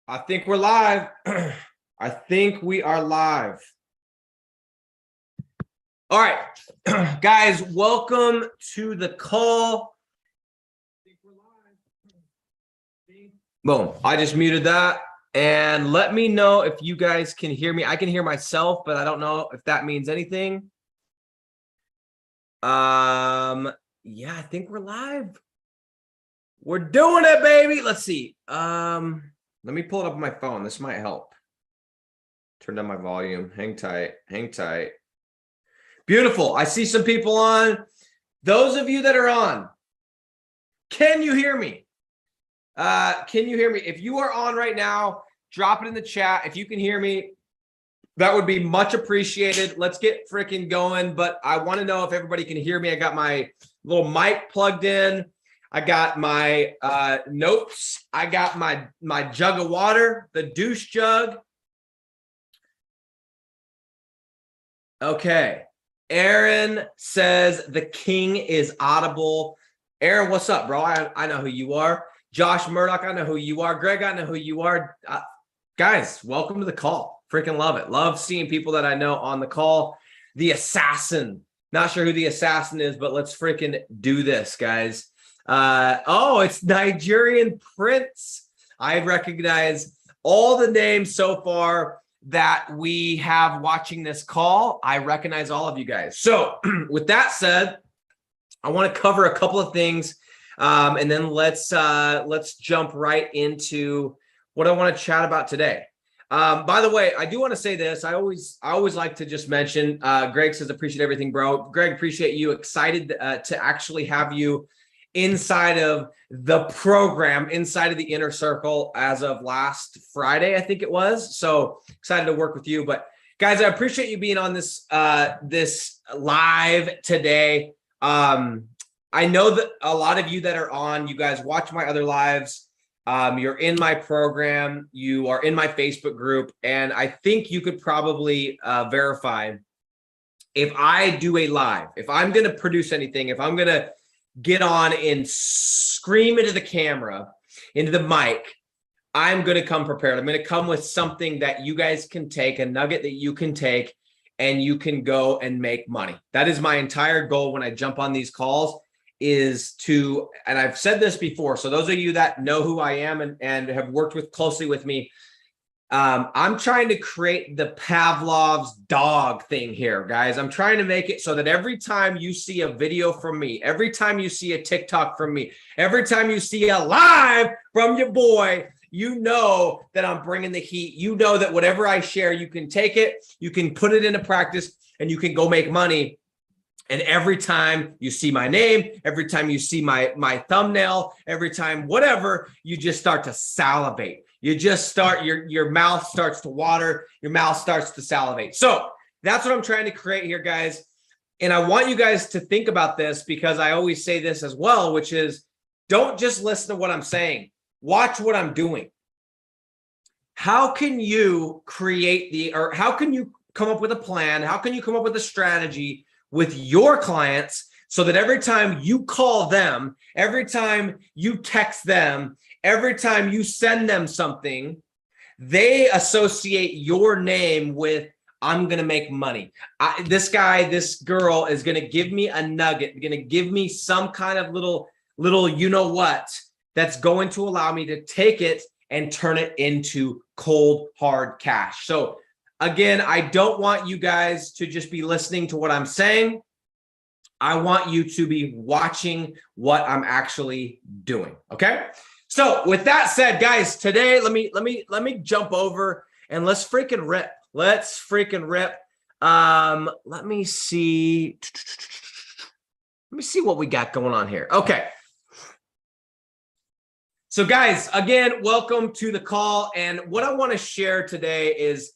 I think we're live. I think we are live. All right, guys, welcome to the call. I think we're live. Boom. I just muted that. And let me know if you guys can hear me. I can hear myself, but I don't know if that means anything. Yeah, I think we're live. We're doing it, baby. Let's see. Let me pull it up on my phone. This might help. Turn down my volume. Hang tight. Hang tight. Beautiful. I see some people on. Those of you that are on, can you hear me? Can you hear me? If you are on right now, drop it in the chat. If you can hear me, that would be much appreciated. Let's get freaking going. But I want to know if everybody can hear me. I got my little mic plugged in. I got my notes. I got my jug of water, the douche jug. Okay. Aaron says the king is audible. Aaron, what's up, bro? I know who you are. Josh Murdoch, I know who you are. Greg, I know who you are. Guys, welcome to the call. Freaking love it. Love seeing people that I know on the call. The assassin. Not sure who the assassin is, but let's freaking do this, guys. Oh, it's Nigerian Prince. I recognize all the names so far that we have watching this call. I recognize all of you guys. So with that said, I want to cover a couple of things, and then let's jump right into what I want to chat about today. By the way, I do want to say this. I always like to just mention, Greg says, appreciate everything, bro. Greg, appreciate you. Excited to actually have you inside of the program, inside of the inner circle as of last Friday, I think it was. So excited to work with you. But guys, I appreciate you being on this this live today. I know that a lot of you that are on, you guys watch my other lives. You're in my program, you are in my Facebook group, and I think you could probably verify if I do a live, if I'm going to produce anything, if I'm going to get on and scream into the camera, into the mic, I'm going to come prepared. I'm going to come with something that you guys can take, a nugget that you can take, and you can go and make money. That is my entire goal when I jump on these calls, is to, and I've said this before, so those of you that know who I am and have worked closely with me, I'm trying to create the Pavlov's dog thing here, guys. I'm trying to make it so that every time you see a video from me, every time you see a TikTok from me, every time you see a live from your boy, you know that I'm bringing the heat. You know that whatever I share, you can take it, you can put it into practice, and you can go make money. And every time you see my name, every time you see my thumbnail, every time whatever, you just start to salivate. You just start, your mouth starts to water, your mouth starts to salivate. So that's what I'm trying to create here, guys. And I want you guys to think about this, because I always say this as well, which is, don't just listen to what I'm saying. Watch what I'm doing. How can you how can you come up with a plan? How can you come up with a strategy with your clients so that every time you call them, every time you text them, every time you send them something, they associate your name with, I'm going to make money. This guy, this girl is going to give me a nugget, going to give me some kind of little, you know what, that's going to allow me to take it and turn it into cold, hard cash. So again, I don't want you guys to just be listening to what I'm saying. I want you to be watching what I'm actually doing. Okay. So with that said, guys, today, let me jump over and let's freaking rip. Let's freaking rip. Let me see what we got going on here. Okay. So guys, again, welcome to the call. And what I want to share today is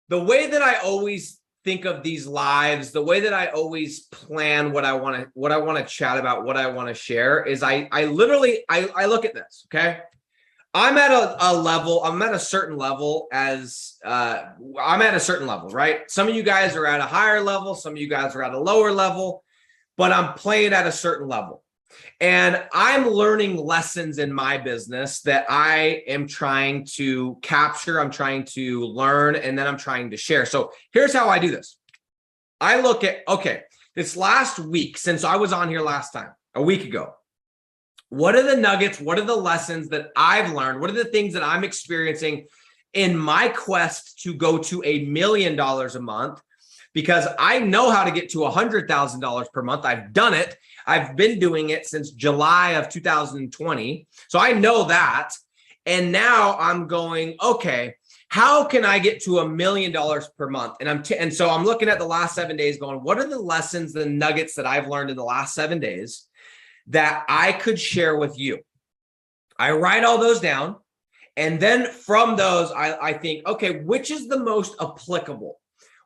the way that I always think of these lives, the way that I always plan what I want to chat about, what I want to share is I literally look at this. Okay. I'm at a certain level, right? Some of you guys are at a higher level. Some of you guys are at a lower level, but I'm playing at a certain level. And I'm learning lessons in my business that I am trying to capture, I'm trying to learn, and then I'm trying to share. So here's how I do this. I look at, okay, this last week, since I was on here last time, a week ago, what are the nuggets? What are the lessons that I've learned? What are the things that I'm experiencing in my quest to go to $1 million a month? Because I know how to get to $100,000 per month. I've done it. I've been doing it since July of 2020. So I know that. And now I'm going, okay, how can I get to $1 million per month? And so I'm looking at the last 7 days going, what are the lessons, the nuggets that I've learned in the last 7 days that I could share with you? I write all those down. And then from those, I think, okay, which is the most applicable?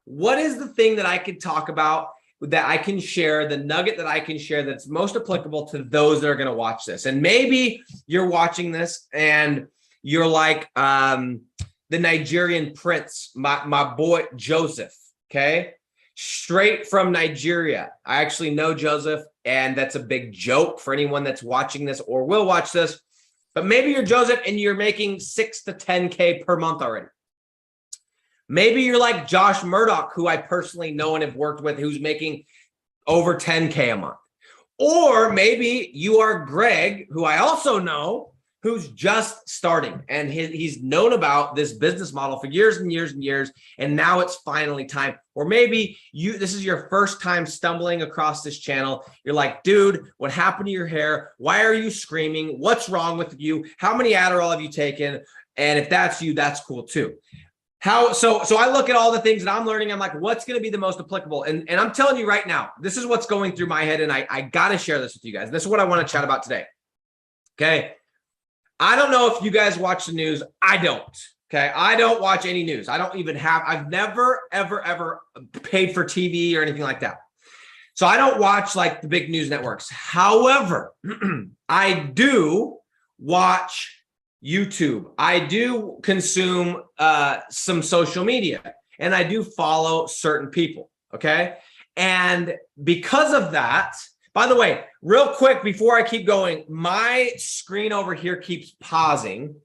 What is the thing that I can talk about, that I can share, the nugget that I can share that's most applicable to those that are going to watch this? And maybe you're watching this and you're like the Nigerian prince, my boy Joseph, okay? Straight from Nigeria. I actually know Joseph, and that's a big joke for anyone that's watching this or will watch this. But maybe you're Joseph and you're making 6 to 10K per month already. Maybe you're like Josh Murdoch, who I personally know and have worked with, who's making over 10K a month. Or maybe you are Greg, who I also know, who's just starting, and he's known about this business model for years and years and years, and now it's finally time. Or maybe this is your first time stumbling across this channel. You're like, dude, what happened to your hair? Why are you screaming? What's wrong with you? How many Adderall have you taken? And if that's you, that's cool too. So I look at all the things that I'm learning. I'm like, what's going to be the most applicable? And I'm telling you right now, this is what's going through my head. And I got to share this with you guys. This is what I want to chat about today. Okay. I don't know if you guys watch the news. I don't. Okay. I don't watch any news. I've never, ever paid for TV or anything like that. So I don't watch like the big news networks. However, I do watch YouTube. I do consume some social media, and I do follow certain people. Okay. And because of that, by the way, real quick, before I keep going, my screen over here keeps pausing.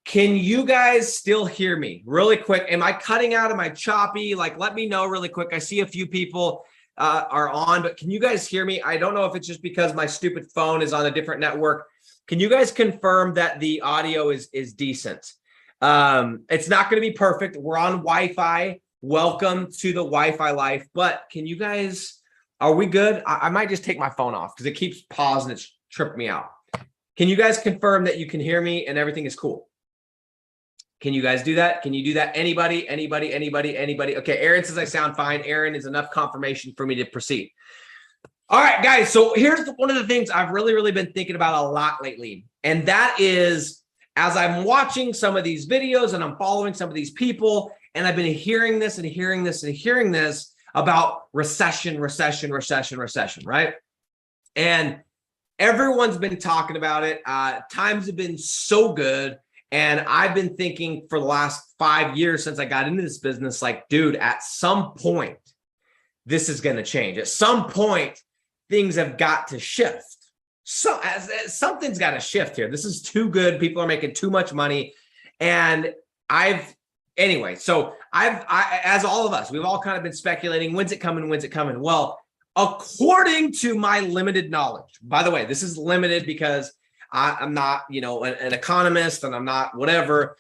Can you guys still hear me really quick? Am I cutting out? Am I choppy? Like, let me know really quick. I see a few people are on, but can you guys hear me? I don't know if it's just because my stupid phone is on a different network. Can you guys confirm that the audio is decent? It's not going to be perfect. We're on Wi-Fi. Welcome to the Wi-Fi life. But can you guys, are we good? I might just take my phone off because it keeps pausing. It's tripped me out. Can you guys confirm that you can hear me and everything is cool? Can you guys do that? Can you do that? Anybody? Okay, Aaron says I sound fine. Aaron is enough confirmation for me to proceed. All right, guys. So here's one of the things I've really been thinking about a lot lately. And that is, as I'm watching some of these videos and I'm following some of these people, and I've been hearing this and hearing this and hearing this about recession, right? And everyone's been talking about it. Times have been so good. And I've been thinking for the last 5 years since I got into this business, like, dude, at some point, this is going to change. At some point, things have got to shift. So something's got to shift here. This is too good. People are making too much money. And as all of us, we've all kind of been speculating, when's it coming? Well, according to my limited knowledge, by the way, this is limited because I'm not, an economist, and I'm not whatever.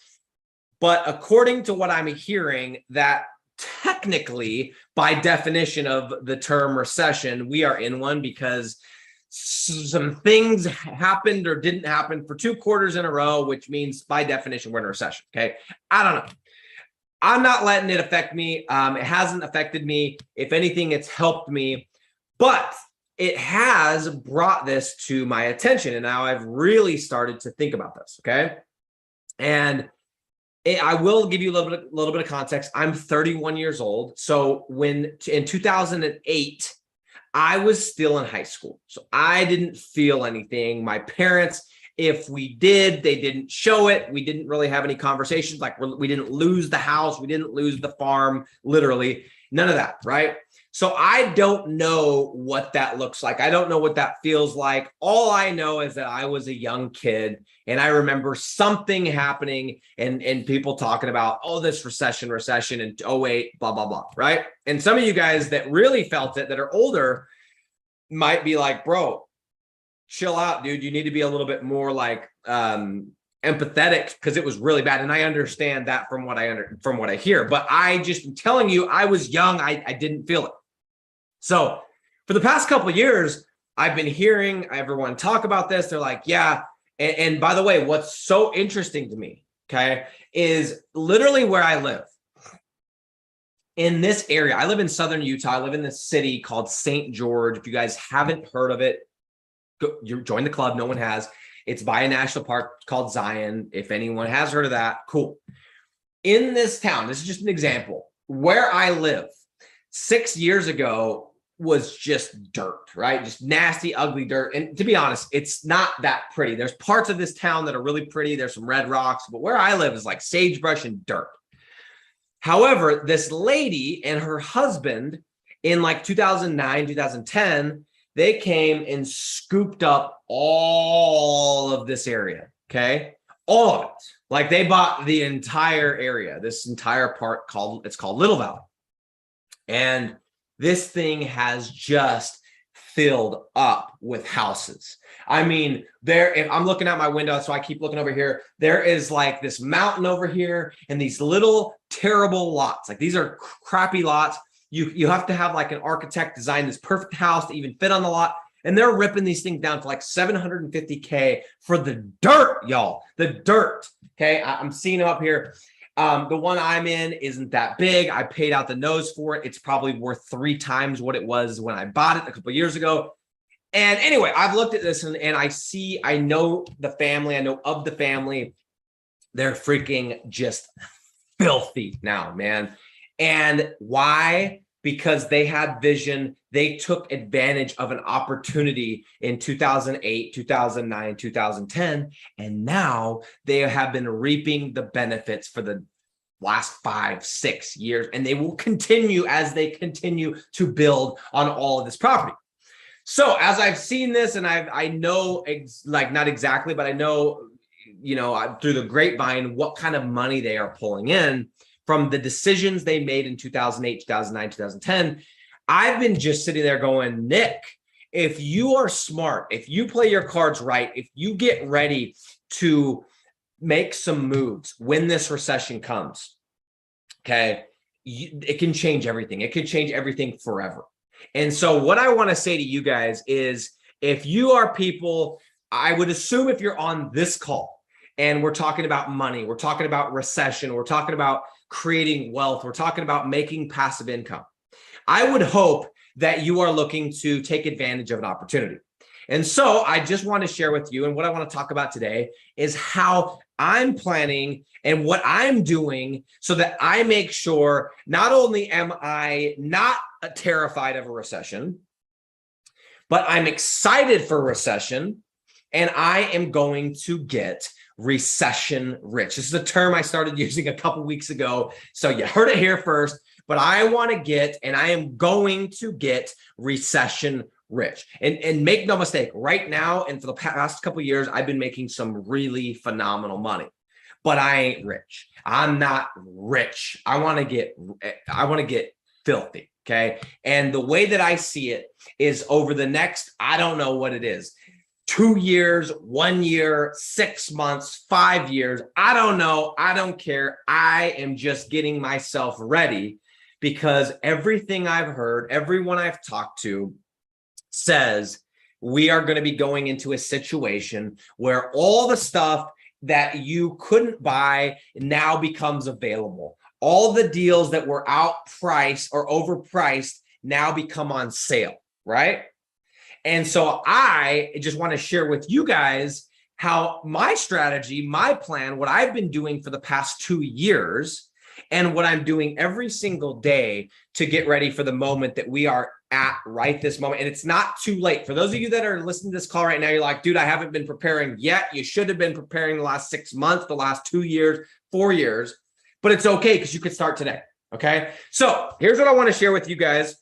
But according to what I'm hearing, that technically, by definition of the term recession, we are in one because some things happened or didn't happen for 2 quarters in a row, which means by definition, we're in a recession. Okay. I don't know. I'm not letting it affect me. It hasn't affected me. If anything, it's helped me. But it has brought this to my attention, and now I've really started to think about this, okay? And I will give you a little bit of context. I'm 31 years old. So in 2008, I was still in high school. So I didn't feel anything. My parents, if we did, they didn't show it. We didn't really have any conversations. Like we didn't lose the house. We didn't lose the farm, literally. None of that, right? So I don't know what that looks like. I don't know what that feels like. All I know is that I was a young kid and I remember something happening and people talking about, oh, this recession and '08, blah, blah, blah, right? And some of you guys that really felt it, that are older, might be like, bro, chill out, dude. You need to be a little bit more like empathetic because it was really bad. And I understand that from what I hear, but I just am telling you, I was young. I didn't feel it. So for the past couple of years, I've been hearing everyone talk about this. They're like, yeah. And by the way, what's so interesting to me, okay, is literally where I live. In this area, I live in southern Utah. I live in this city called St. George. If you guys haven't heard of it, join the club. No one has. It's by a national park called Zion. If anyone has heard of that, cool. In this town, this is just an example, where I live 6 years ago was just dirt, right? Just nasty, ugly dirt. And to be honest, it's not that pretty. There's parts of this town that are really pretty. There's some red rocks, but where I live is like sagebrush and dirt. However, this lady and her husband in like 2009, 2010, they came and scooped up all of this area, okay? All of it. Like they bought the entire area, this entire part it's called Little Valley. And this thing has just filled up with houses. I mean, if I'm looking out my window, so I keep looking over here, there is like this mountain over here and these little terrible lots. Like these are crappy lots. You have to have like an architect design this perfect house to even fit on the lot. And they're ripping these things down for like $750K for the dirt, y'all. The dirt. Okay. I'm seeing them up here. The one I'm in isn't that big. I paid out the nose for it. It's probably worth 3 times what it was when I bought it a couple of years ago. And anyway, I've looked at this and I know the family. I know of the family. They're freaking just filthy now, man. And why? Because they had vision. They took advantage of an opportunity in 2008, 2009, 2010. And now they have been reaping the benefits for the last 5, 6 years. And they will continue as they continue to build on all of this property. So as I've seen this, and I know, like not exactly, but I know, through the grapevine, what kind of money they are pulling in from the decisions they made in 2008, 2009, 2010. I've been just sitting there going, Nick, if you are smart, if you play your cards right, if you get ready to make some moves when this recession comes, okay, it can change everything. It could change everything forever. And so what I want to say to you guys is, if you are people, I would assume if you're on this call and we're talking about money, we're talking about recession, we're talking about creating wealth, we're talking about making passive income, I would hope that you are looking to take advantage of an opportunity. And so I just want to share with you, and what I want to talk about today is how I'm planning and what I'm doing so that I make sure not only am I not terrified of a recession, but I'm excited for recession, and I am going to get recession rich. This is a term I started using a couple weeks ago. So you heard it here first, but I want to get, and I am going to get recession rich. And make no mistake, right now, and for the past couple of years, I've been making some really phenomenal money, but I ain't rich. I'm not rich. I want to get filthy. Okay. And the way that I see it is over the next, I don't know what it is, 2 years, 1 year, 6 months, 5 years. I don't know. I don't care. I am just getting myself ready because everything I've heard, everyone I've talked to says we are going to be going into a situation where all the stuff that you couldn't buy now becomes available. All the deals that were outpriced or overpriced now become on sale, right? And so I just want to share with you guys how my strategy, my plan, what I've been doing for the past 2 years, and what I'm doing every single day to get ready for the moment that we are at right this moment. And it's not too late. For those of you that are listening to this call right now, you're like, dude, I haven't been preparing yet. You should have been preparing the last 6 months, the last 2 years, 4 years. But it's okay because you could start today. Okay. So here's what I want to share with you guys.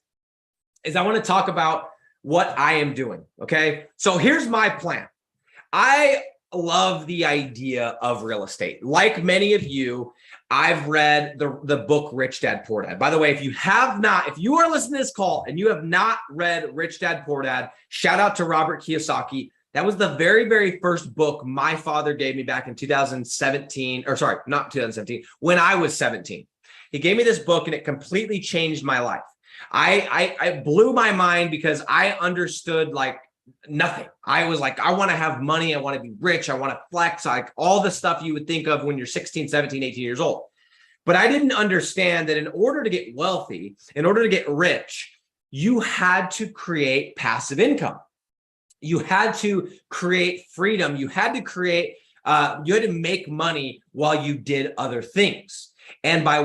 is I want to talk about what I am doing. Okay. So here's my plan. I love the idea of real estate. Like many of you, I've read the book Rich Dad Poor Dad. By the way, if you are listening to this call and you have not read Rich Dad Poor Dad, shout out to Robert Kiyosaki. That was the very, very first book my father gave me back in 2017, or sorry, not 2017, when I was 17. He gave me this book and it completely changed my life. I blew my mind because I understood like nothing. I was like, I want to have money. I want to be rich. I want to flex, like all the stuff you would think of when you're 16, 17, 18 years old. But I didn't understand that in order to get wealthy, in order to get rich, you had to create passive income. You had to create freedom. You had to create, you had to make money while you did other things. And by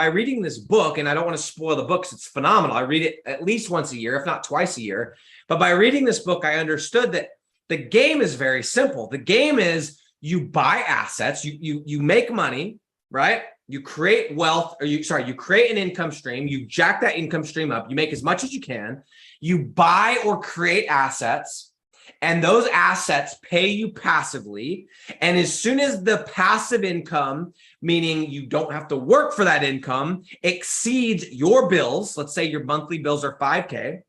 reading this book, and I don't want to spoil the books, it's phenomenal. I read it at least once a year, if not twice a year. But by reading this book, I understood that the game is very simple. The game is you buy assets, you make money, right? You create wealth, you create an income stream, you jack that income stream up, you make as much as you can, you buy or create assets, and those assets pay you passively. And as soon as the passive income, meaning you don't have to work for that income, exceeds your bills, let's say your monthly bills are 5K,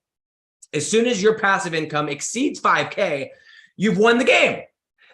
as soon as your passive income exceeds 5K, you've won the game.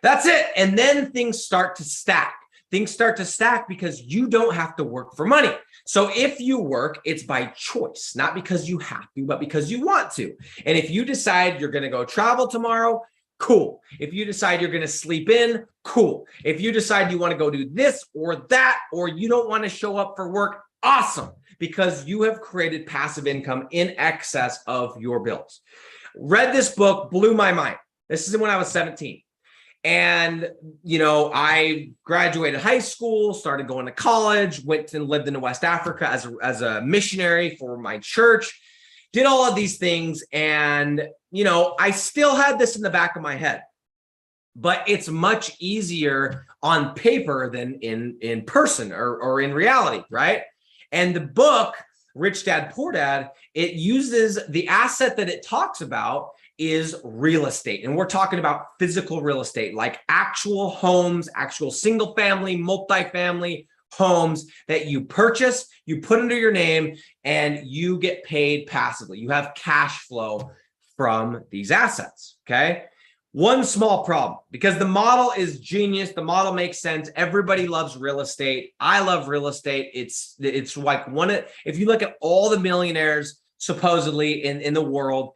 That's it. And then things start to stack. Things start to stack because you don't have to work for money. So if you work, it's by choice, not because you have to, but because you want to. And if you decide you're going to go travel tomorrow, cool. If you decide you're going to sleep in, cool. If you decide you want to go do this or that, or you don't want to show up for work, awesome, because you have created passive income in excess of your bills. Read this book, blew my mind. This is when I was 17. And, I graduated high school, started going to college, went and lived in West Africa as a missionary for my church, did all of these things. And, I still had this in the back of my head, but it's much easier on paper than in person or in reality, right? And the book, Rich Dad, Poor Dad, it uses the asset that it talks about is real estate. And we're talking about physical real estate, like actual homes, actual single family, multifamily homes that you purchase, you put under your name, and you get paid passively. You have cash flow from these assets, okay? One small problem, because the model is genius. The model makes sense. Everybody loves real estate. I love real estate. It's like if you look at all the millionaires supposedly in the world,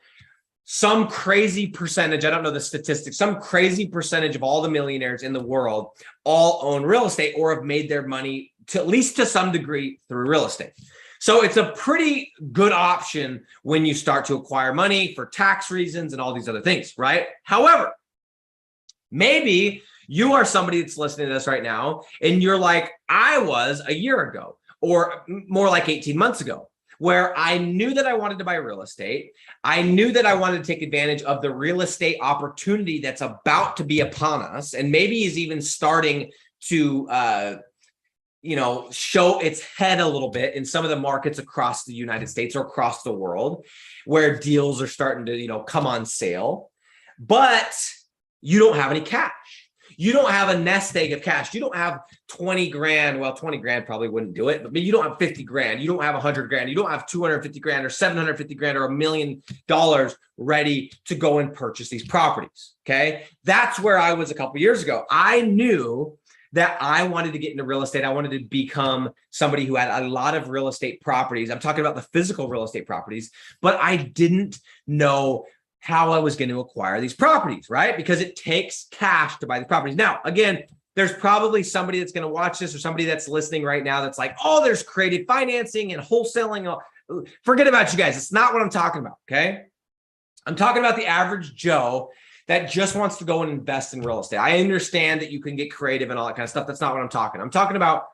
some crazy percentage, I don't know the statistics, some crazy percentage of all the millionaires in the world all own real estate or have made their money to at least to some degree through real estate. So it's a pretty good option when you start to acquire money for tax reasons and all these other things, right? However, maybe you are somebody that's listening to this right now and you're like, I was a year ago, or more like 18 months ago, where I knew that I wanted to buy real estate. I knew that I wanted to take advantage of the real estate opportunity that's about to be upon us, and maybe is even starting to show its head a little bit in some of the markets across the United States or across the world, where deals are starting to come on sale. But you don't have any cash. You don't have a nest egg of cash. You don't have 20 grand. Well, 20 grand probably wouldn't do it, but you don't have 50 grand. You don't have 100 grand. You don't have 250 grand or 750 grand or $1 million ready to go and purchase these properties. Okay. That's where I was a couple of years ago. I knew that I wanted to get into real estate. I wanted to become somebody who had a lot of real estate properties. I'm talking about the physical real estate properties, but I didn't know how I was going to acquire these properties, right? Because it takes cash to buy the properties. Now, again, there's probably somebody that's going to watch this or somebody that's listening right now that's like, oh, there's creative financing and wholesaling. Forget about you guys. It's not what I'm talking about, okay? I'm talking about the average Joe that just wants to go and invest in real estate. I understand that you can get creative and all that kind of stuff. That's not what I'm talking. I'm talking about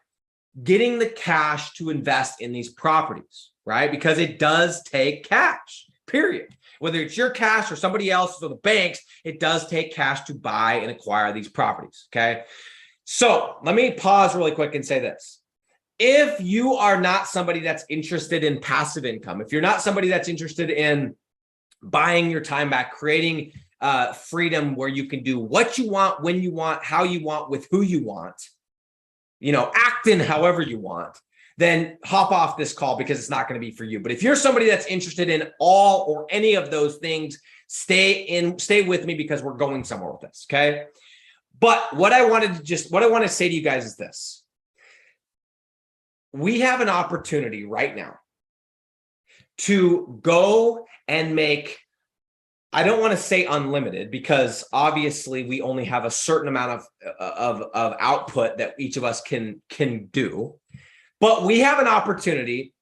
getting the cash to invest in these properties, right? Because it does take cash, period. Whether it's your cash or somebody else's or the banks, it does take cash to buy and acquire these properties, okay? So let me pause really quick and say this. if you are not somebody that's interested in passive income, if you're not somebody that's interested in buying your time back, creating freedom where you can do what you want, when you want, how you want, with who you want, acting however you want, then hop off this call because it's not going to be for you. But if you're somebody that's interested in all or any of those things, stay with me because we're going somewhere with this. Okay. But what I want to say to you guys is this. We have an opportunity right now to go and make, I don't want to say unlimited because obviously we only have a certain amount of output that each of us can do. But we have an opportunity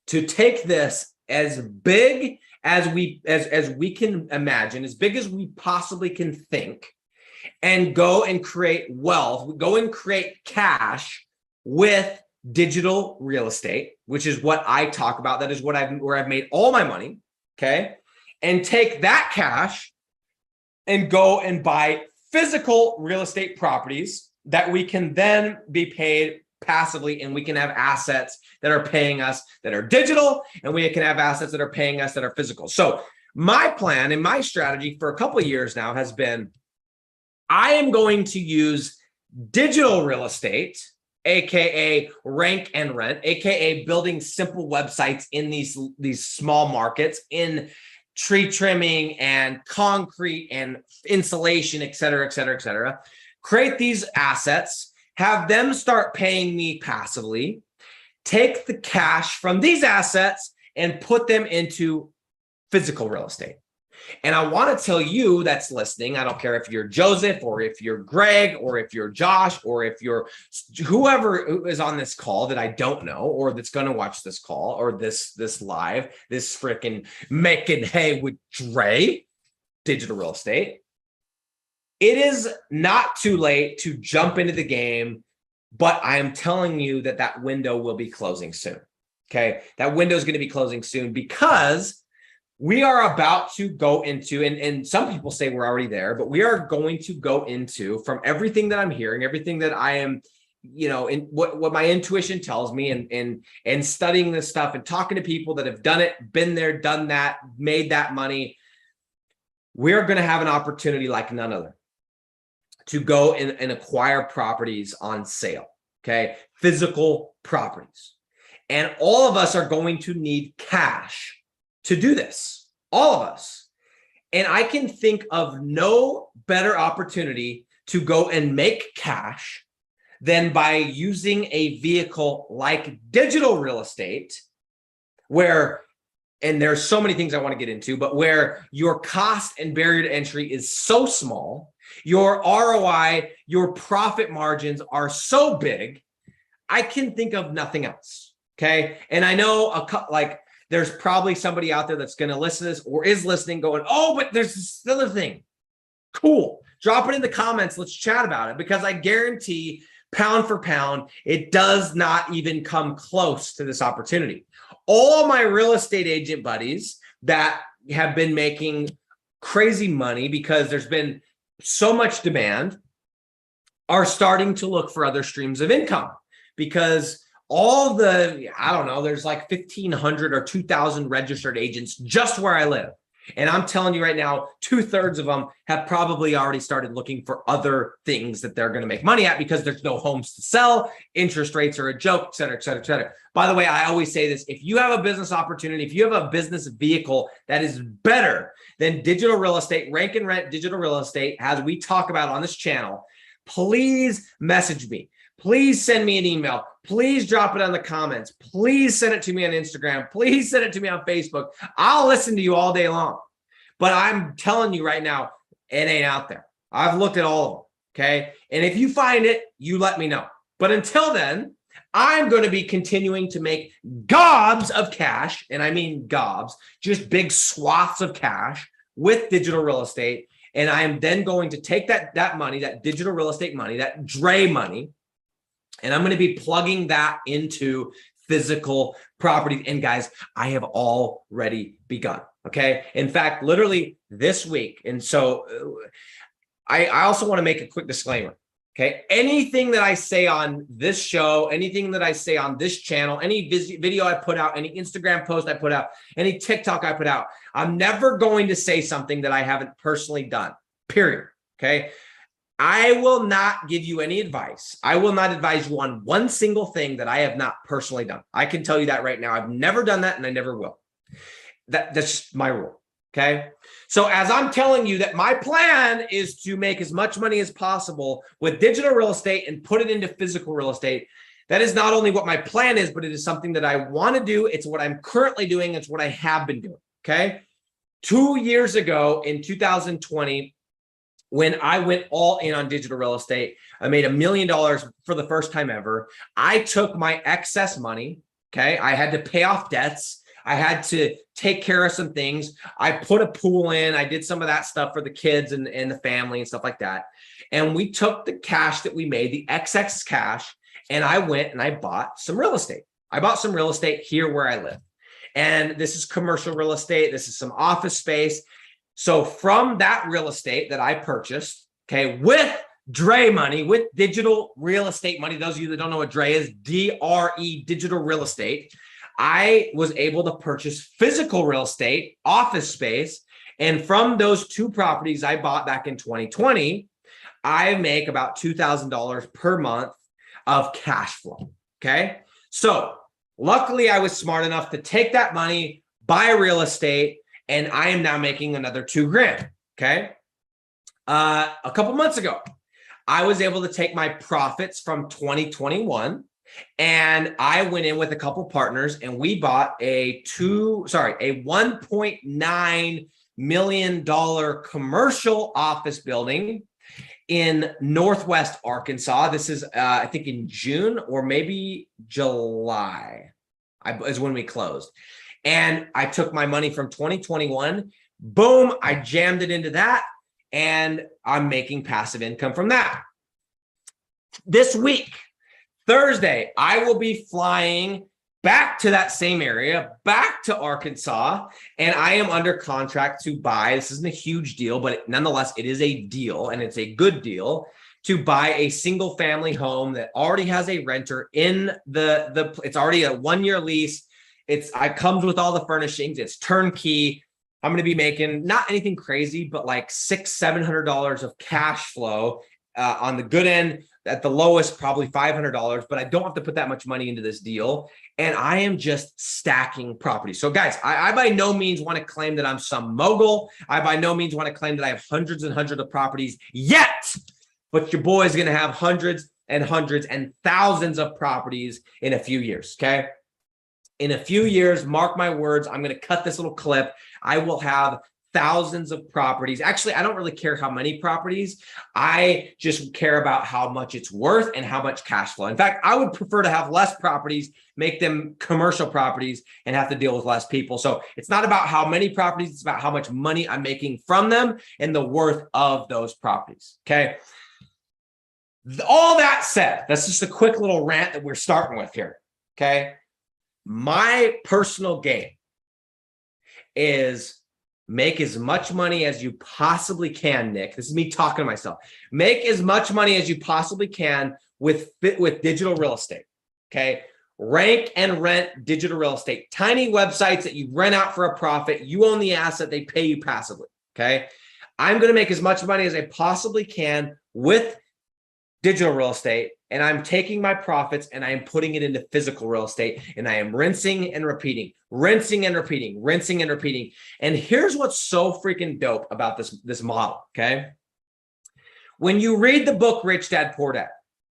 to take this as big as we can imagine, as big as we possibly can think, and go and create wealth, go and create cash with digital real estate, which is what I talk about. That is where I've made all my money. Okay. And take that cash and go and buy physical real estate properties that we can then be paid passively, and we can have assets that are paying us that are digital, and we can have assets that are paying us that are physical. So my plan and my strategy for a couple of years now has been, I am going to use digital real estate, AKA rank and rent, AKA building simple websites in these small markets, in tree trimming and concrete and insulation, et cetera, et cetera, et cetera. Create these assets, have them start paying me passively, take the cash from these assets and put them into physical real estate. And I want to tell you that's listening, I don't care if you're Joseph or if you're Greg or if you're Josh or if you're whoever is on this call that I don't know or that's going to watch this call or this live, this freaking making hay with Dre, digital real estate. It is not too late to jump into the game, but I am telling you that window will be closing soon. Okay. That window is going to be closing soon because we are about to go into, and some people say we're already there, but we are going to go into, from everything that I'm hearing, everything that I am, in what my intuition tells me, and studying this stuff and talking to people that have done it, been there, done that, made that money, we're going to have an opportunity like none other to go and acquire properties on sale. Okay. Physical properties. And all of us are going to need cash to do this, all of us. And I can think of no better opportunity to go and make cash than by using a vehicle like digital real estate, where, and there's so many things I want to get into, but where your cost and barrier to entry is so small, your ROI, your profit margins are so big, I can think of nothing else. Okay. And I know there's probably somebody out there that's going to listen to this or is listening going, oh, but there's this other thing. Cool. Drop it in the comments. Let's chat about it, because I guarantee pound for pound, it does not even come close to this opportunity. All my real estate agent buddies that have been making crazy money because there's been so much demand are starting to look for other streams of income, because there's like 1,500 or 2,000 registered agents just where I live. And I'm telling you right now, 2/3 of them have probably already started looking for other things that they're going to make money at, because there's no homes to sell. Interest rates are a joke, et cetera, et cetera, et cetera. By the way, I always say this: if you have a business opportunity, if you have a business vehicle that is better than digital real estate, rank and rent digital real estate, as we talk about on this channel, please message me. Please send me an email. Please drop it on the comments. Please send it to me on Instagram. Please send it to me on Facebook. I'll listen to you all day long. But I'm telling you right now, it ain't out there. I've looked at all of them. Okay. And if you find it, you let me know. But until then, I'm going to be continuing to make gobs of cash. And I mean gobs, just big swaths of cash with digital real estate. And I am then going to take that money, that digital real estate money, that Dre money, and I'm going to be plugging that into physical property. And guys, I have already begun. Okay. In fact, literally this week. And so I also want to make a quick disclaimer. Okay. Anything that I say on this show, anything that I say on this channel, any video I put out, any Instagram post I put out, any TikTok I put out, I'm never going to say something that I haven't personally done, period. Okay. I will not give you any advice. I will not advise you on one single thing that I have not personally done. I can tell you that right now. I've never done that and I never will. That's just my rule. Okay. So as I'm telling you that my plan is to make as much money as possible with digital real estate and put it into physical real estate, that is not only what my plan is, but it is something that I want to do. It's what I'm currently doing. It's what I have been doing. Okay. 2 years ago in 2020, when I went all in on digital real estate, I made $1 million for the first time ever. I took my excess money. Okay. I had to pay off debts. I had to take care of some things. I put a pool in. I did some of that stuff for the kids and the family and stuff like that. And we took the cash that we made, the excess cash, and I went and I bought some real estate. I bought some real estate here where I live. And this is commercial real estate. This is some office space. So from that real estate that I purchased, okay, with DRE money, with digital real estate money, those of you that don't know what DRE is, DRE, digital real estate, I was able to purchase physical real estate, office space. And from those two properties I bought back in 2020, I make about $2,000 per month of cash flow. Okay. So luckily I was smart enough to take that money, buy real estate, and I am now making another $2,000. Okay. A couple months ago, I was able to take my profits from 2021 and I went in with a couple partners and we bought a $1.9 million commercial office building in Northwest Arkansas. This is, I think in June or maybe July is when we closed. And I took my money from 2021, boom, I jammed it into that and I'm making passive income from that. This week, Thursday, I will be flying back to that same area, back to Arkansas, and I am under contract to buy. This isn't a huge deal, but nonetheless, it is a deal, and it's a good deal to buy a single family home that already has a renter in it's already a 1-year lease. It comes with all the furnishings. It's turnkey. I'm going to be making not anything crazy, but like $600-700 of cash flow on the good end. At the lowest, probably $500, but I don't have to put that much money into this deal. And I am just stacking properties. So guys, I by no means want to claim that I'm some mogul. I by no means want to claim that I have hundreds and hundreds of properties yet, but your boy is going to have hundreds and hundreds and thousands of properties in a few years. Okay. In a few years, mark my words, I'm going to cut this little clip. I will have thousands of properties. Actually, I don't really care how many properties. I just care about how much it's worth and how much cash flow. In fact, I would prefer to have less properties, make them commercial properties, and have to deal with less people. So it's not about how many properties, it's about how much money I'm making from them and the worth of those properties. Okay. All that said, that's just a quick little rant that we're starting with here. Okay. My personal game is make as much money as you possibly can, Nick. This is me talking to myself. Make as much money as you possibly can with digital real estate. Okay. Rank and rent digital real estate. Tiny websites that you rent out for a profit. You own the asset. They pay you passively. Okay. I'm going to make as much money as I possibly can with digital real estate. And I'm taking my profits and I am putting it into physical real estate. And I am rinsing and repeating, rinsing and repeating, rinsing and repeating. And here's what's so freaking dope about this model. Okay. When you read the book, Rich Dad, Poor Dad,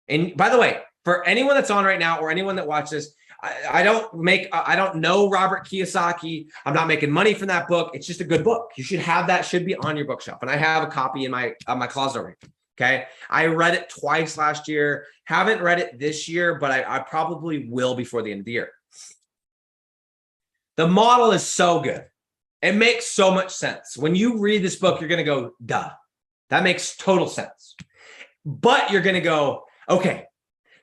and by the way, for anyone that's on right now or anyone that watches, I don't know Robert Kiyosaki. I'm not making money from that book. It's just a good book. You should have that, should be on your bookshelf. And I have a copy in my closet already. Okay. I read it twice last year. Haven't read it this year, but I probably will before the end of the year. The model is so good. It makes so much sense. When you read this book, you're going to go, duh, that makes total sense. But you're going to go, okay,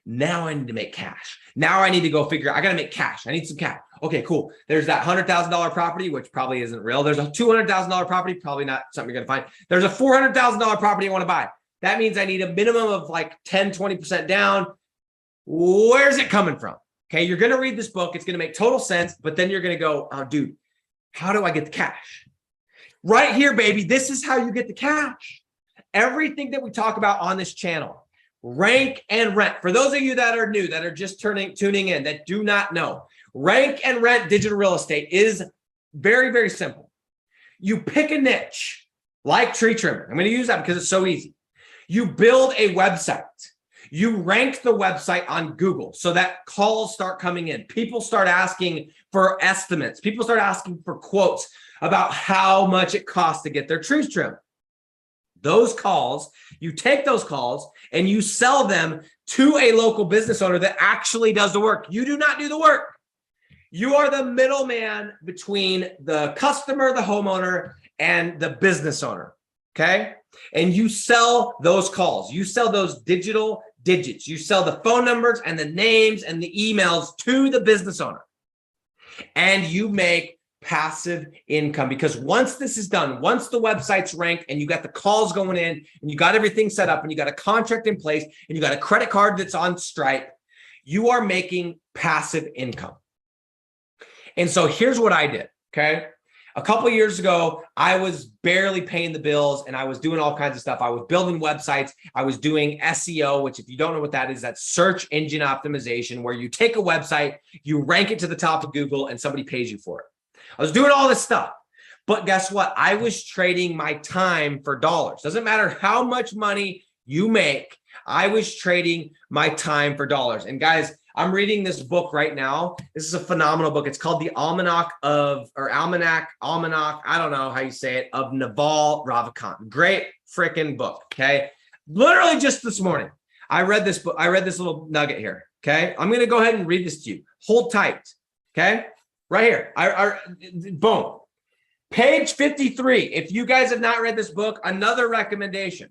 now I need to make cash. Now I need to go figure out, I got to make cash. I need some cash. Okay, cool. There's that $100,000 property, which probably isn't real. There's a $200,000 property, probably not something you're going to find. There's a $400,000 property I want to buy. That means I need a minimum of like 10, 20% down. Where's it coming from? Okay, you're going to read this book. It's going to make total sense, but then you're going to go, oh, dude, how do I get the cash? Right here, baby. This is how you get the cash. Everything that we talk about on this channel, rank and rent. For those of you that are new, that are just tuning in, that do not know, rank and rent digital real estate is very, very simple. You pick a niche like tree trimming. I'm going to use that because it's so easy. You build a website. You rank the website on Google so that calls start coming in. People start asking for estimates. People start asking for quotes about how much it costs to get their trees trimmed. Those calls, you take those calls and you sell them to a local business owner that actually does the work. You do not do the work. You are the middleman between the customer, the homeowner, and the business owner. Okay. And you sell those calls. You sell those digital digits. You sell the phone numbers and the names and the emails to the business owner. And you make passive income, because once this is done, once the website's ranked and you got the calls going in and you got everything set up and you got a contract in place and you got a credit card that's on Stripe, you are making passive income. And so here's what I did. Okay. A couple of years ago, I was barely paying the bills and I was doing all kinds of stuff. I was building websites. I was doing SEO, which if you don't know what that is, that's search engine optimization, where you take a website, you rank it to the top of Google and somebody pays you for it. I was doing all this stuff, but guess what? I was trading my time for dollars. Doesn't matter how much money you make. I was trading my time for dollars. And guys, I'm reading this book right now. This is a phenomenal book. It's called the Almanac, I don't know how you say it, of Naval Ravikant. Great freaking book. Okay. Literally just this morning, I read this book. I read this little nugget here. Okay. I'm going to go ahead and read this to you. Hold tight. Okay. Right here. Boom. Page 53. If you guys have not read this book, another recommendation.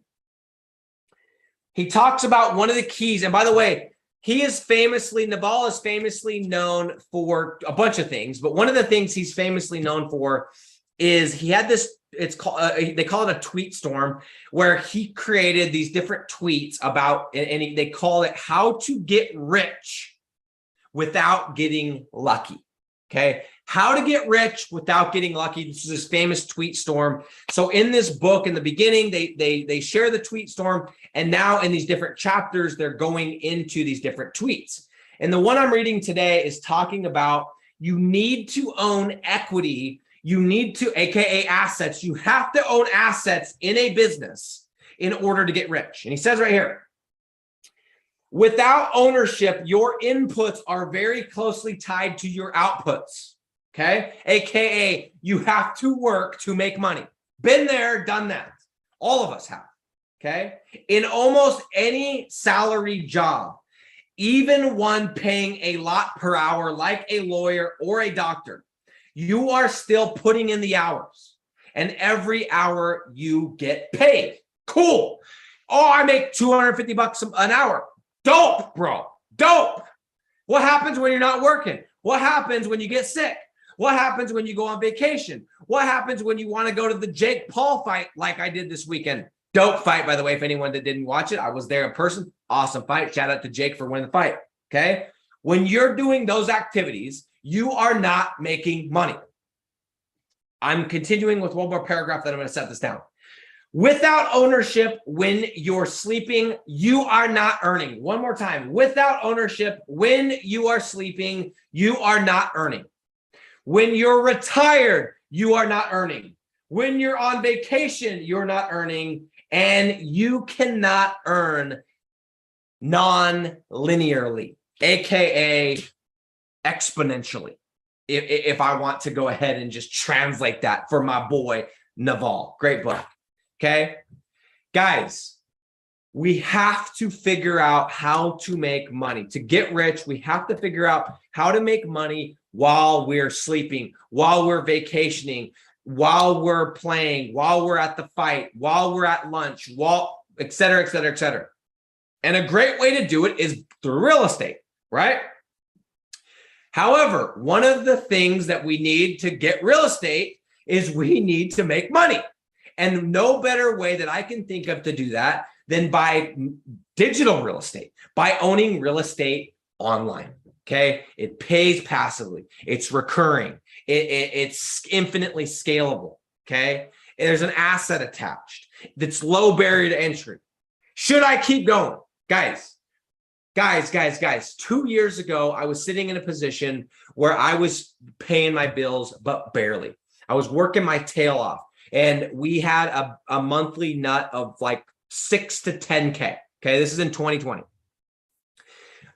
He talks about one of the keys. And by the way, Naval is famously known for a bunch of things, but one of the things he's famously known for is he had this, it's called, they call it a tweet storm, where he created these different tweets about, and they call it how to get rich without getting lucky. Okay. How to get rich without getting lucky. This is his famous tweet storm. So in this book, in the beginning, they share the tweet storm. And now in these different chapters, they're going into these different tweets. And the one I'm reading today is talking about you need to own equity. You need to, AKA assets. You have to own assets in a business in order to get rich. And he says right here, without ownership, your inputs are very closely tied to your outputs. Okay. AKA you have to work to make money. Been there, done that. All of us have. Okay. In almost any salary job, even one paying a lot per hour, like a lawyer or a doctor, you are still putting in the hours, and every hour you get paid. Cool. Oh, I make $250 an hour. Dope, bro. Dope. What happens when you're not working? What happens when you get sick? What happens when you go on vacation? What happens when you want to go to the Jake Paul fight like I did this weekend? Dope fight, by the way, if anyone that didn't watch it. I was there in person. Awesome fight. Shout out to Jake for winning the fight. Okay. When you're doing those activities, you are not making money. I'm continuing with one more paragraph that I'm going to set this down. Without ownership, when you're sleeping, you are not earning. One more time. Without ownership, when you are sleeping, you are not earning. When you're retired, you are not earning. When you're on vacation, you're not earning. And you cannot earn non-linearly, AKA exponentially. If I want to go ahead and just translate that for my boy, Naval. Great book. Okay. Guys, we have to figure out how to make money. To get rich, we have to figure out how to make money while we're sleeping, while we're vacationing, while we're playing, while we're at the fight, while we're at lunch, while et cetera, et cetera, et cetera. And a great way to do it is through real estate, right? However, one of the things that we need to get real estate is we need to make money. And no better way that I can think of to do that than by digital real estate, by owning real estate online. Okay. It pays passively. It's recurring. It's infinitely scalable. Okay. And there's an asset attached that's low barrier to entry. Should I keep going? Guys, 2 years ago, I was sitting in a position where I was paying my bills, but barely. I was working my tail off, and we had a monthly nut of like 6 to 10K. Okay. This is in 2020.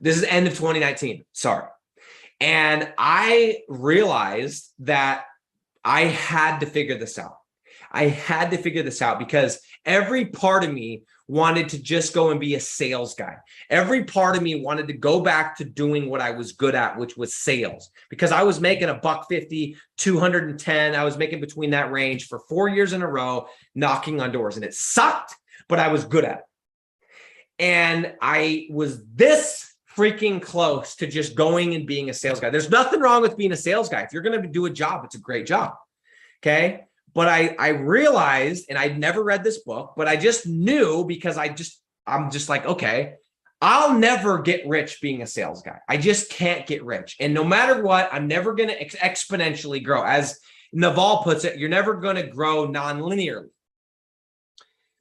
This is end of 2019. Sorry. And I realized that I had to figure this out. I had to figure this out because every part of me wanted to just go and be a sales guy. Every part of me wanted to go back to doing what I was good at, which was sales, because I was making $150, 210. I was making between that range for 4 years in a row, knocking on doors, and it sucked, but I was good at it. And I was this freaking close to just going and being a sales guy. There's nothing wrong with being a sales guy. If you're going to do a job, it's a great job. Okay. But I realized, and I'd never read this book, but I just knew because I'm just like, okay, I'll never get rich being a sales guy. I just can't get rich. And no matter what, I'm never going to exponentially grow. As Naval puts it, you're never going to grow non-linearly.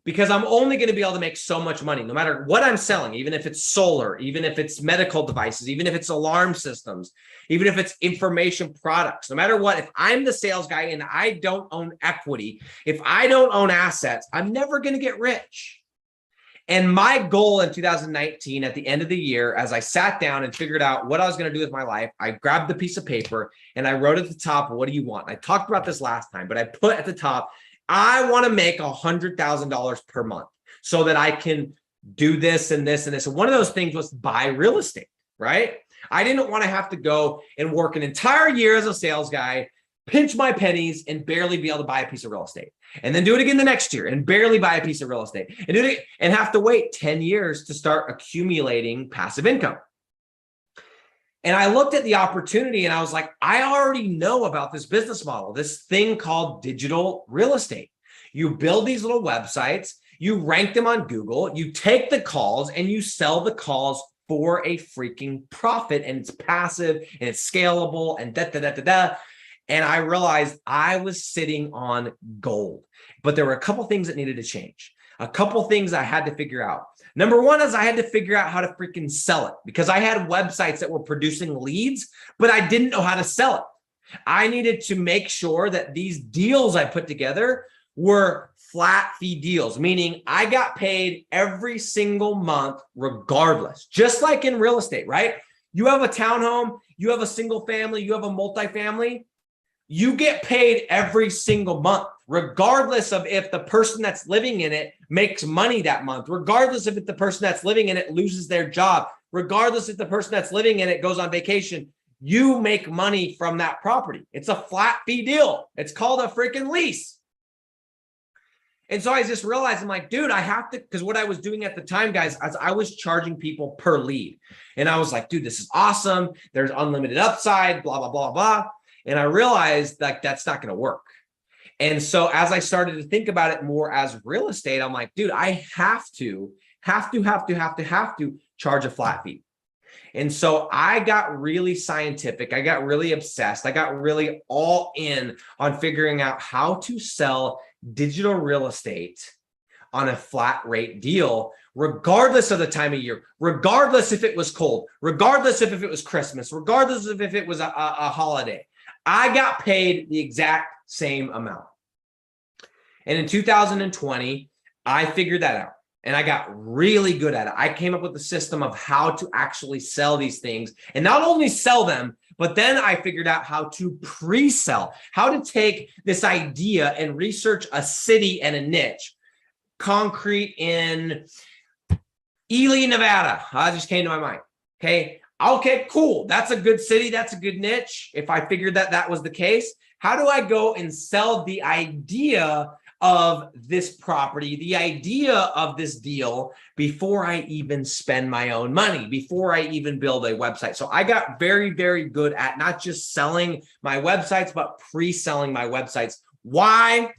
Because I'm only going to be able to make so much money, no matter what I'm selling, even if it's solar, even if it's medical devices, even if it's alarm systems, even if it's information products, no matter what, if I'm the sales guy and I don't own equity, if I don't own assets, I'm never going to get rich. And my goal in 2019, at the end of the year, as I sat down and figured out what I was going to do with my life, I grabbed the piece of paper and I wrote at the top, what do you want? I talked about this last time, but I put at the top, I want to make $100,000 per month so that I can do this and this and this. And one of those things was buy real estate, right? I didn't want to have to go and work an entire year as a sales guy, pinch my pennies and barely be able to buy a piece of real estate, and then do it again the next year and barely buy a piece of real estate, and do it and have to wait 10 years to start accumulating passive income. And I looked at the opportunity and I was like, I already know about this business model, this thing called digital real estate. You build these little websites, you rank them on Google, you take the calls and you sell the calls for a freaking profit, and it's passive and it's scalable and da. And I realized I was sitting on gold, but there were a couple things that needed to change. A couple things I had to figure out. Number one is I had to figure out how to freaking sell it, because I had websites that were producing leads, but I didn't know how to sell it. I needed to make sure that these deals I put together were flat fee deals, meaning I got paid every single month regardless, just like in real estate, right? You have a townhome, you have a single family, you have a multifamily, you get paid every single month, regardless of if the person that's living in it makes money that month, regardless of if the person that's living in it loses their job, regardless if the person that's living in it goes on vacation, you make money from that property. It's a flat fee deal. It's called a freaking lease. And so I just realized, I'm like, dude, I have to, because what I was doing at the time, guys, as I was charging people per lead. And I was like, dude, this is awesome. There's unlimited upside, blah, blah, blah, blah. And I realized that that's not going to work. And so as I started to think about it more as real estate, I'm like, dude, I have to charge a flat fee. And so I got really scientific. I got really obsessed. I got really all in on figuring out how to sell digital real estate on a flat rate deal, regardless of the time of year, regardless if it was cold, regardless if it was Christmas, regardless of if it was a holiday. I got paid the exact same amount. And in 2020, I figured that out and I got really good at it. I came up with a system of how to actually sell these things, and not only sell them, but then I figured out how to pre-sell, how to take this idea and research a city and a niche. Concrete in Ely, Nevada. That just came to my mind. Okay, cool. That's a good city. That's a good niche. If I figured that that was the case, how do I go and sell the idea of this property, the idea of this deal, before I even spend my own money, before I even build a website? So I got very, very good at not just selling my websites, but pre-selling my websites. Why?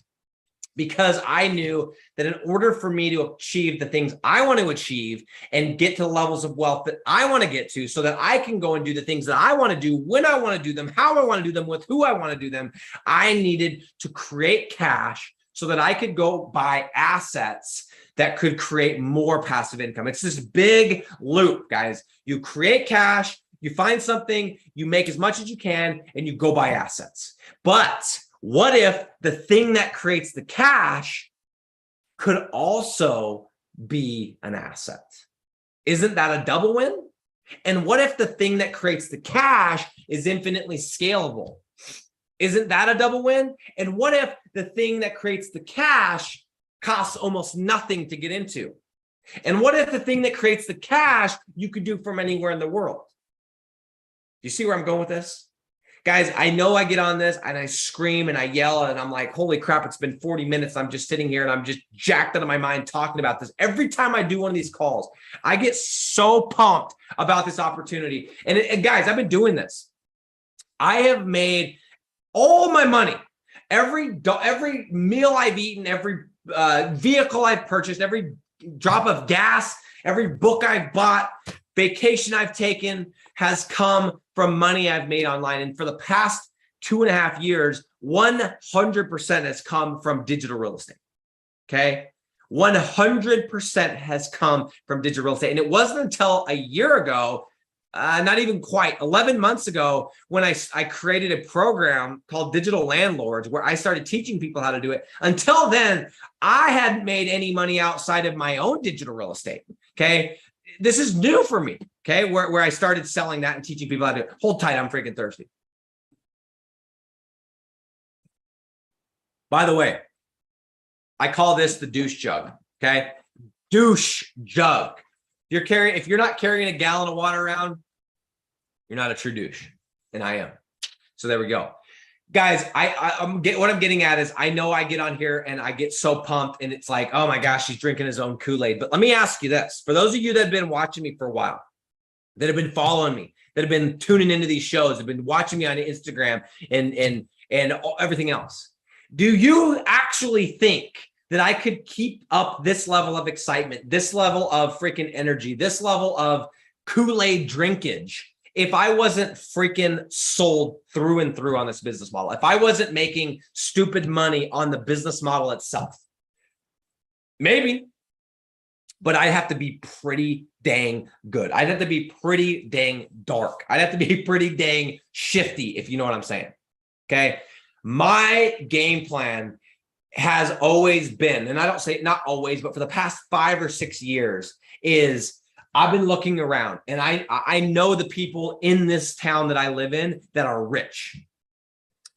because I knew that in order for me to achieve the things I want to achieve and get to the levels of wealth that I want to get to so that I can go and do the things that I want to do, when I want to do them, how I want to do them, with who I want to do them, I needed to create cash so that I could go buy assets that could create more passive income. It's this big loop, guys. You create cash, you find something, you make as much as you can, and you go buy assets. But what if the thing that creates the cash could also be an asset? Isn't that a double win? And what if the thing that creates the cash is infinitely scalable? Isn't that a double win? And what if the thing that creates the cash costs almost nothing to get into? And what if the thing that creates the cash you could do from anywhere in the world? Do you see where I'm going with this? Guys, I know I get on this and I scream and I yell and I'm like, holy crap, it's been 40 minutes. I'm just sitting here and I'm just jacked out of my mind talking about this. Every time I do one of these calls, I get so pumped about this opportunity. And guys, I've been doing this. I have made all my money, every meal I've eaten, every vehicle I've purchased, every drop of gas, every book I've bought, vacation I've taken has come from money I've made online. And for the past 2.5 years, 100% has come from digital real estate. Okay. 100% has come from digital real estate. And it wasn't until a year ago, not even quite 11 months ago, when I created a program called Digital Landlords, where I started teaching people how to do it. Until then, I hadn't made any money outside of my own digital real estate. Okay. This is new for me. Okay. Where I started selling that and teaching people how to do it. Hold tight. I'm freaking thirsty. By the way, I call this the douche jug. Okay. Douche jug. If you're not carrying a gallon of water around, you're not a true douche. And I am. So there we go. Guys, what I'm getting at is, I know I get on here and I get so pumped and it's like, oh my gosh, he's drinking his own Kool-Aid. But let me ask you this. For those of you that have been watching me for a while, that have been following me, that have been tuning into these shows, have been watching me on Instagram and everything else, do you actually think that I could keep up this level of excitement, this level of freaking energy, this level of Kool-Aid drinkage, if I wasn't freaking sold through and through on this business model, if I wasn't making stupid money on the business model itself? Maybe, but I'd have to be pretty dang good. I'd have to be pretty dang dark. I'd have to be pretty dang shifty, if you know what I'm saying. Okay. My game plan has always been, and I don't say not always, but for the past 5 or 6 years, is I've been looking around and I know the people in this town that I live in that are rich,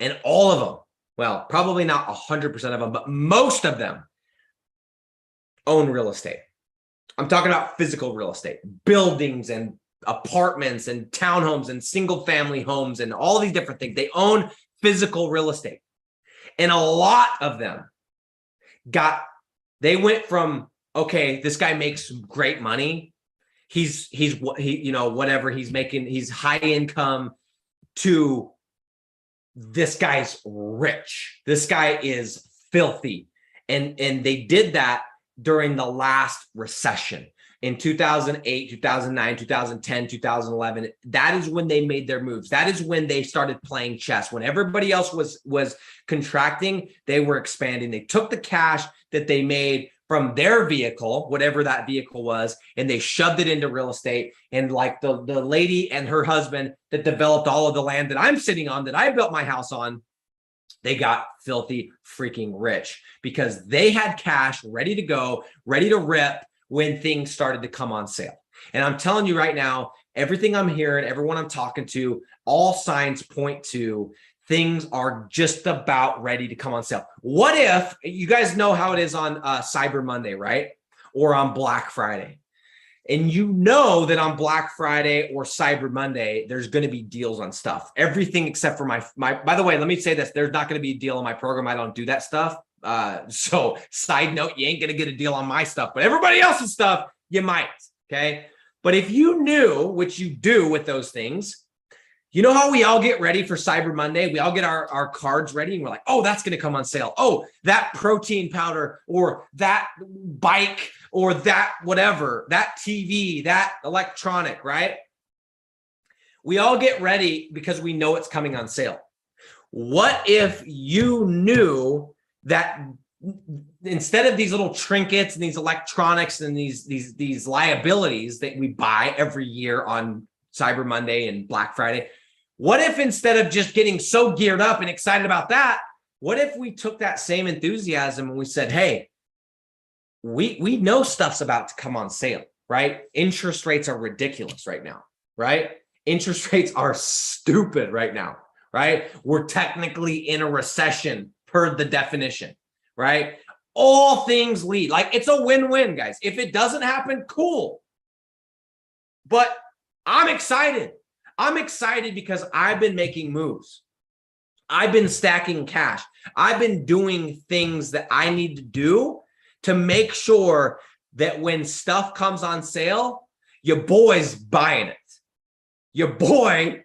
and all of them, well, probably not 100% of them, but most of them own real estate. I'm talking about physical real estate, buildings and apartments and townhomes and single family homes and all these different things. They own physical real estate. And a lot of them they went from, okay, this guy makes great money. Whatever he's making, he's high income, to this guy's rich. This guy is filthy. And they did that during the last recession in 2008, 2009, 2010, 2011. That is when they made their moves. That is when they started playing chess. When everybody else was contracting, they were expanding. They took the cash that they made from their vehicle, whatever that vehicle was, and they shoved it into real estate. And like the lady and her husband that developed all of the land that I'm sitting on, that I built my house on, they got filthy freaking rich because they had cash ready to go, ready to rip when things started to come on sale. And I'm telling you right now, everything I'm hearing, everyone I'm talking to, all signs point to things are just about ready to come on sale. What if, you guys know how it is on Cyber Monday, right? Or on Black Friday. And you know that on Black Friday or Cyber Monday, there's going to be deals on stuff. Everything except for my, by the way, let me say this. There's not going to be a deal on my program. I don't do that stuff. So side note, you ain't going to get a deal on my stuff, but everybody else's stuff, you might. Okay. But if you knew, which you do with those things, You know how we all get ready for Cyber Monday? We all get our cards ready and we're like, oh, that's going to come on sale. Oh, that protein powder or that bike or that whatever, that TV, that electronic, right? We all get ready because we know it's coming on sale. What if you knew that instead of these little trinkets and these electronics and these liabilities that we buy every year on Cyber Monday and Black Friday, what if instead of just getting so geared up and excited about that, what if we took that same enthusiasm and we said, hey, we know stuff's about to come on sale, right? Interest rates are ridiculous right now, right? Interest rates are stupid right now, right? We're technically in a recession per the definition, right? All things lead, like it's a win-win, guys. If it doesn't happen, cool. But I'm excited. I'm excited because I've been making moves. I've been stacking cash. I've been doing things that I need to do to make sure that when stuff comes on sale, your boy's buying it. Your boy,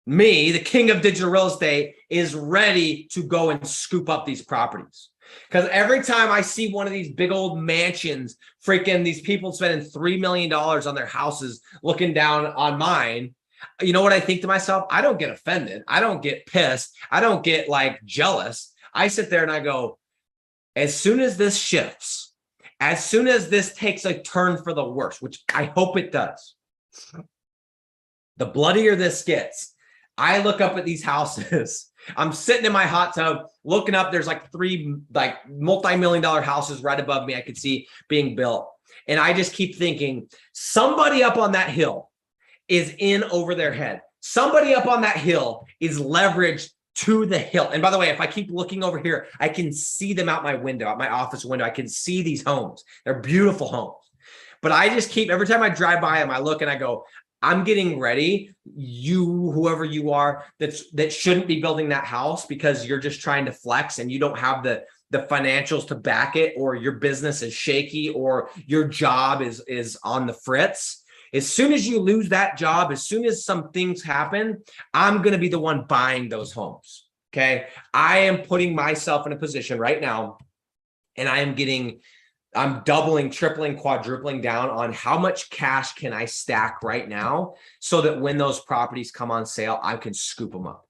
me, the king of digital real estate, is ready to go and scoop up these properties. Because every time I see one of these big old mansions, freaking these people spending $3 million on their houses looking down on mine, you know what I think to myself? I don't get offended. I don't get pissed. I don't get like jealous. I sit there and I go, as soon as this shifts, as soon as this takes a turn for the worse, which I hope it does, the bloodier this gets, I look up at these houses. I'm sitting in my hot tub looking up. There's like 3 like multi-million-dollar houses right above me I could see being built. And I just keep thinking, somebody up on that hill is in over their head. Somebody up on that hill is leveraged to the hill. And by the way, if I keep looking over here, I can see them out my window, out my office window. I can see these homes. They're beautiful homes. But I just keep, every time I drive by them, I look and I go, I'm getting ready, you, whoever you are, that shouldn't be building that house because you're just trying to flex and you don't have the financials to back it, or your business is shaky, or your job is on the fritz. As soon as you lose that job, as soon as some things happen, I'm going to be the one buying those homes. Okay. I am putting myself in a position right now, and I'm doubling, tripling, quadrupling down on how much cash can I stack right now so that when those properties come on sale, I can scoop them up.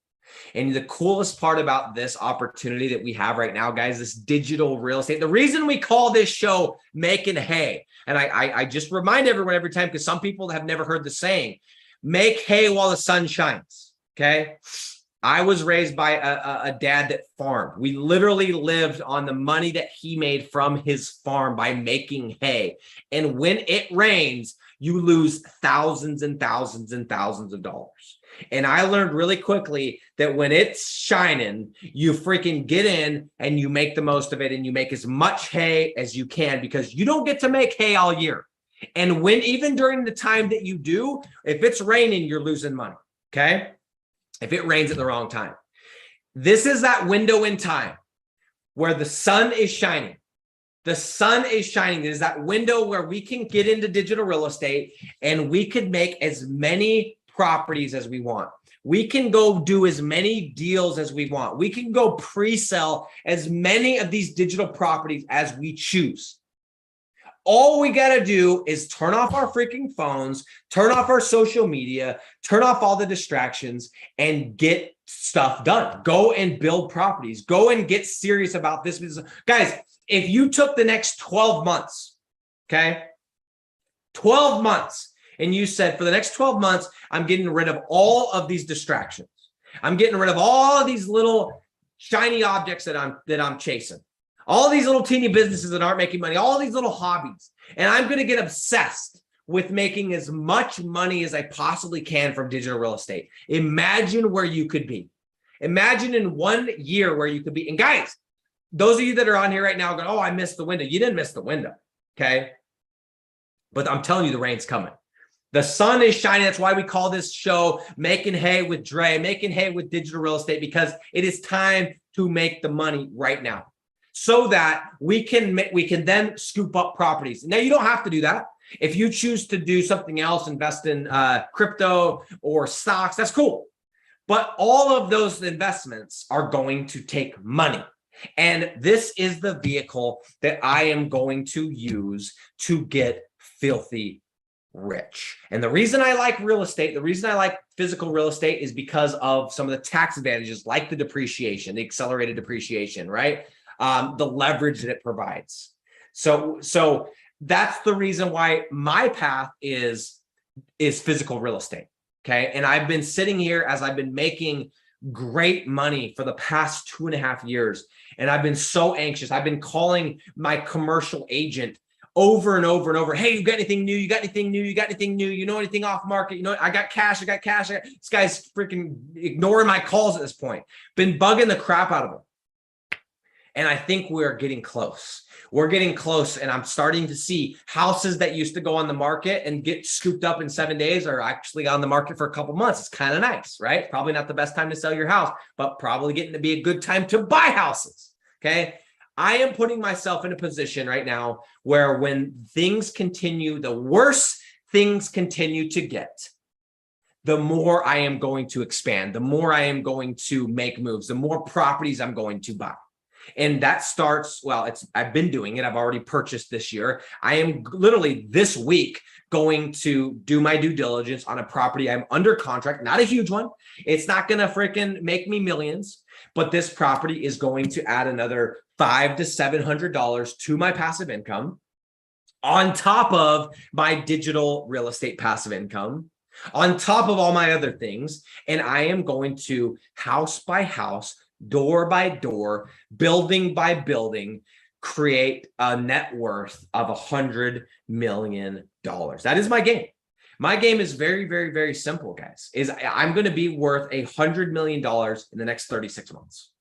And the coolest part about this opportunity that we have right now, guys, this digital real estate, the reason we call this show Making Hay, and I just remind everyone every time, because some people have never heard the saying, make hay while the sun shines, okay? I was raised by a dad that farmed. We literally lived on the money that he made from his farm by making hay. And when it rains, you lose thousands and thousands and thousands of dollars. And I learned really quickly that when it's shining, you freaking get in and you make the most of it, and you make as much hay as you can, because you don't get to make hay all year. And when, even during the time that you do, if it's raining, you're losing money, okay? If it rains at the wrong time. This is that window in time where the sun is shining. The sun is shining. It is that window where we can get into digital real estate and we could make as many properties as we want. We can go do as many deals as we want. We can go pre-sell as many of these digital properties as we choose. All we got to do is turn off our freaking phones, turn off our social media, turn off all the distractions, and get stuff done. Go and build properties. Go and get serious about this business. Guys, if you took the next 12 months, okay, 12 months, and you said, for the next 12 months, I'm getting rid of all of these distractions. I'm getting rid of all of these little shiny objects that I'm chasing. All these little teeny businesses that aren't making money, all these little hobbies. And I'm going to get obsessed with making as much money as I possibly can from digital real estate. Imagine where you could be. Imagine in 1 year where you could be. And guys, those of you that are on here right now going, oh, I missed the window. You didn't miss the window, okay? But I'm telling you, the rain's coming. The sun is shining. That's why we call this show Making Hay with Dre, Making Hay with Digital Real Estate, because it is time to make the money right now, so that we can then scoop up properties. Now, you don't have to do that. If you choose to do something else, invest in crypto or stocks, that's cool. But all of those investments are going to take money. And this is the vehicle that I am going to use to get filthy rich. And the reason I like real estate, the reason I like physical real estate is because of some of the tax advantages, like the depreciation, the accelerated depreciation, right? The leverage that it provides. So that's the reason why my path is physical real estate. Okay. And I've been sitting here as I've been making great money for the past 2.5 years. And I've been so anxious. I've been calling my commercial agent over and over and over. Hey, you got anything new? You got anything new? You got anything new? You know anything off market? You know, I got cash. This guy's freaking ignoring my calls at this point. Been bugging the crap out of him. And I think we're getting close. We're getting close. And I'm starting to see houses that used to go on the market and get scooped up in 7 days are actually on the market for a couple months. It's kind of nice, right? Probably not the best time to sell your house, but probably getting to be a good time to buy houses. Okay. I am putting myself in a position right now where when things continue, the worse things continue to get, the more I am going to expand, the more I am going to make moves, the more properties I'm going to buy. And that starts, well, I've been doing it. I've already purchased this year. I am literally this week going to do my due diligence on a property. I'm under contract, not a huge one. It's not going to freaking make me millions, but this property is going to add another $500 to $700 to my passive income on top of my digital real estate passive income, on top of all my other things. And I am going to house by house, door by door, building by building, create a net worth of $100 million. That is my game. My game is very, very, very simple, guys. I'm going to be worth $100 million in the next 36 months.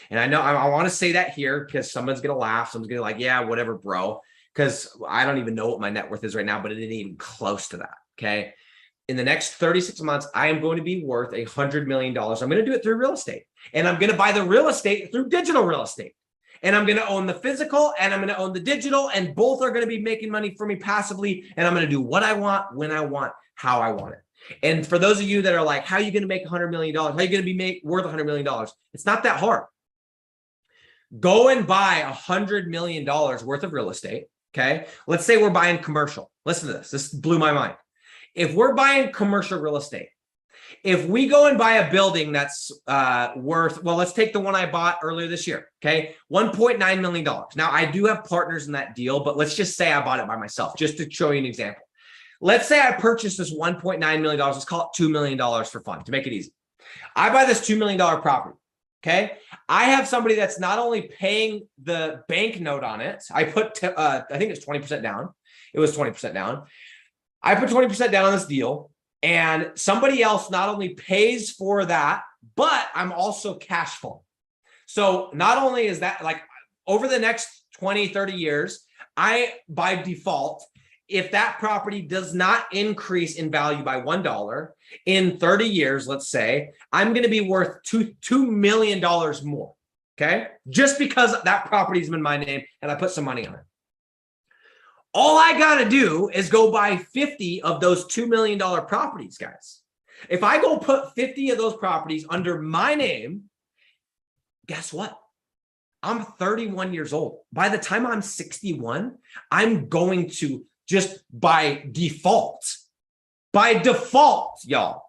And I know I want to say that here because someone's going to laugh. Someone's going to be like, yeah, whatever, bro. Because I don't even know what my net worth is right now, but it isn't even close to that. Okay. In the next 36 months, I am going to be worth $100 million. I'm going to do it through real estate. And I'm going to buy the real estate through digital real estate. And I'm going to own the physical and I'm going to own the digital. And both are going to be making money for me passively. And I'm going to do what I want, when I want, how I want it. And for those of you that are like, how are you going to make $100 million? How are you going to be worth $100 million? It's not that hard. Go and buy $100 million worth of real estate. Okay. Let's say we're buying commercial. Listen to this. This blew my mind. If we're buying commercial real estate, if we go and buy a building that's worth, well, let's take the one I bought earlier this year. Okay. $1.9 million. Now I do have partners in that deal, but let's just say I bought it by myself, just to show you an example. Let's say I purchased this $1.9 million. Let's call it $2 million for fun to make it easy. I buy this $2 million property. Okay. I have somebody that's not only paying the bank note on it. I put, I think it's 20% down. It was 20% down. I put 20% down on this deal and somebody else not only pays for that, but I'm also cash flow. So not only is that like over the next 20, 30 years, I, by default, if that property does not increase in value by $1 in 30 years, let's say, I'm going to be worth $2 million more. Okay. Just because that property's in my name and I put some money on it. All I got to do is go buy 50 of those $2 million properties, guys. If I go put 50 of those properties under my name, guess what? I'm 31 years old. By the time I'm 61, I'm going to just by default, y'all,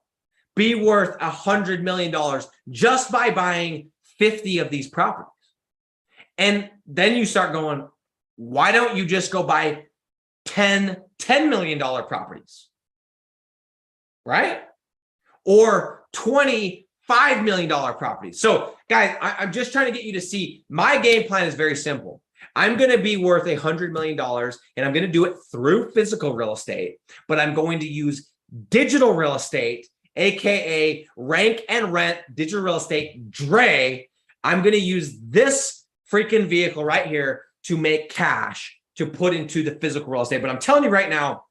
be worth $100 million just by buying 50 of these properties. And then you start going, why don't you just go buy $10 million properties, right? Or $25 million properties. So guys, I'm just trying to get you to see my game plan is very simple. I'm going to be worth $100 million and I'm going to do it through physical real estate, but I'm going to use digital real estate, AKA rank and rent digital real estate, DRE. I'm going to use this freaking vehicle right here to make cash to put into the physical real estate. But I'm telling you right now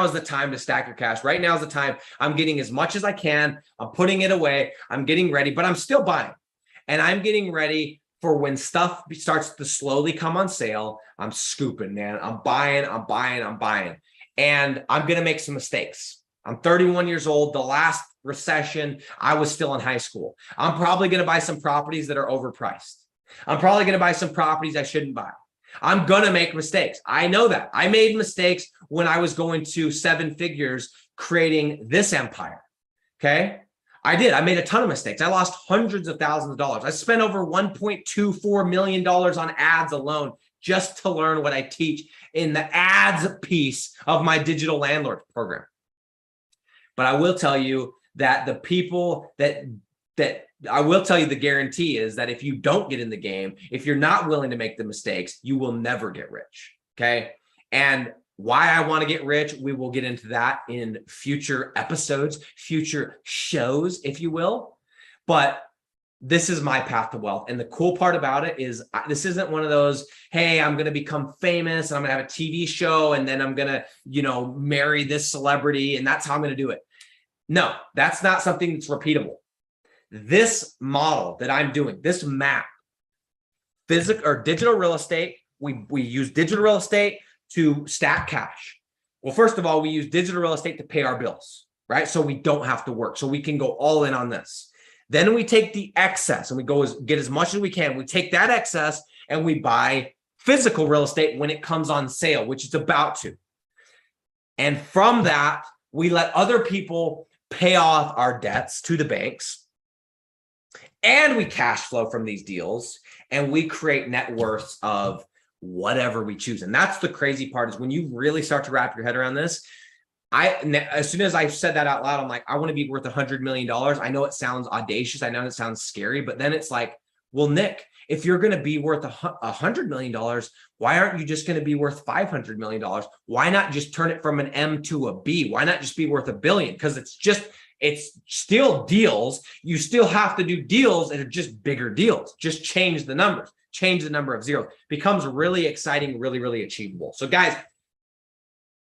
is the time to stack your cash. Right now is the time. I'm getting as much as I can. I'm putting it away. I'm getting ready, but I'm still buying. And I'm getting ready for when stuff starts to slowly come on sale. I'm scooping, man. I'm buying. And I'm going to make some mistakes. I'm 31 years old. The last recession, I was still in high school. I'm probably going to buy some properties that are overpriced. I'm probably going to buy some properties I shouldn't buy. I'm going to make mistakes. I know that. I made mistakes when I was going to 7 figures creating this empire. Okay. I did. I made a ton of mistakes. I lost hundreds of thousands of dollars. I spent over $1.24 million on ads alone just to learn what I teach in the ads piece of my digital landlord program. But I will tell you that the people that I will tell you the guarantee is that if you don't get in the game, if you're not willing to make the mistakes, you will never get rich. Okay. And why I want to get rich, we will get into that in future episodes, future shows, if you will. But this is my path to wealth. And the cool part about it is this isn't one of those, hey, I'm going to become famous and I'm going to have a TV show and then I'm going to, marry this celebrity and that's how I'm going to do it. No, that's not something that's repeatable. This model that I'm doing, this map, physical or digital real estate, we use digital real estate to stack cash. Well, first of all, we use digital real estate to pay our bills, right? So we don't have to work. So we can go all in on this. Then we take the excess and we get as much as we can. We take that excess and we buy physical real estate when it comes on sale, which it's about to. And from that, we let other people pay off our debts to the banks. And we cash flow from these deals and we create net worths of whatever we choose. And that's the crazy part is when you really start to wrap your head around this, as soon as I said that out loud, I'm like, I want to be worth $100 million. I know it sounds audacious. I know it sounds scary, but then it's like, well, Nick, if you're going to be worth $100 million, why aren't you just going to be worth $500 million? Why not just turn it from an M to a B? Why not just be worth $1 billion? Because it's still deals. You still have to do deals that are just bigger deals. Just change the numbers. Change the number of zeros. Becomes really exciting, really, really achievable. So guys,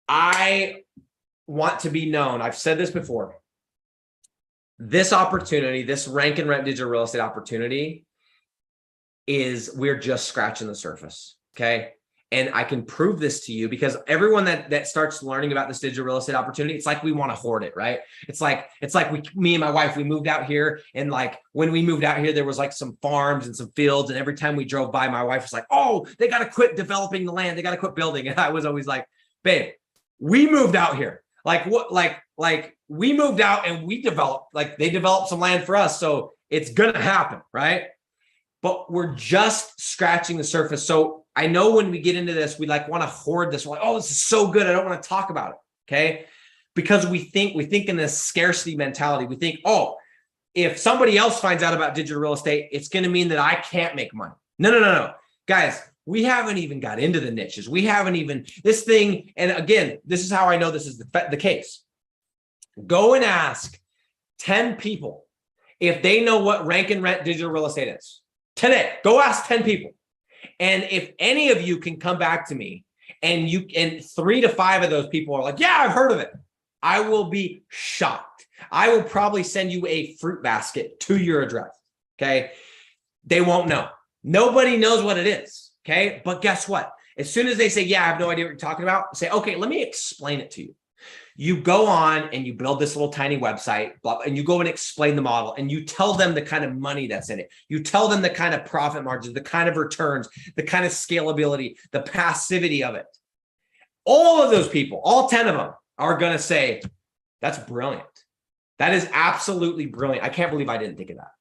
I want to be known. I've said this before. This opportunity, this rank and rent digital real estate opportunity we're just scratching the surface. Okay. And I can prove this to you because everyone that starts learning about this digital real estate opportunity, it's like we want to hoard it, right? It's like me and my wife, we moved out here, and like when we moved out here, there was like some farms and some fields, and every time we drove by, my wife was like, "Oh, they got to quit developing the land, they got to quit building." And I was always like, "Babe, we moved out here. Like what? Like we moved out and we developed. Like they developed some land for us, so it's gonna happen, right?" But we're just scratching the surface. So I know when we get into this, we like want to hoard this. We're like, oh, this is so good, I don't want to talk about it. Okay. Because we think in this scarcity mentality. We think, oh, if somebody else finds out about digital real estate, it's going to mean that I can't make money. No. Guys, we haven't even got into the niches. We haven't even this thing. And again, this is how I know this is the case. Go and ask 10 people if they know what rank and rent digital real estate is. Today, go ask 10 people. And if any of you can come back to me and 3 to 5 of those people are like, yeah, I've heard of it, I will be shocked. I will probably send you a fruit basket to your address. Okay. They won't know. Nobody knows what it is. Okay. But guess what? As soon as they say, yeah, I have no idea what you're talking about, say, okay, let me explain it to you. You go on and you build this little tiny website, and you go and explain the model, and you tell them the kind of money that's in it. You tell them the kind of profit margins, the kind of returns, the kind of scalability, the passivity of it. All of those people, all 10 of them are going to say, that's brilliant. That is absolutely brilliant. I can't believe I didn't think of that.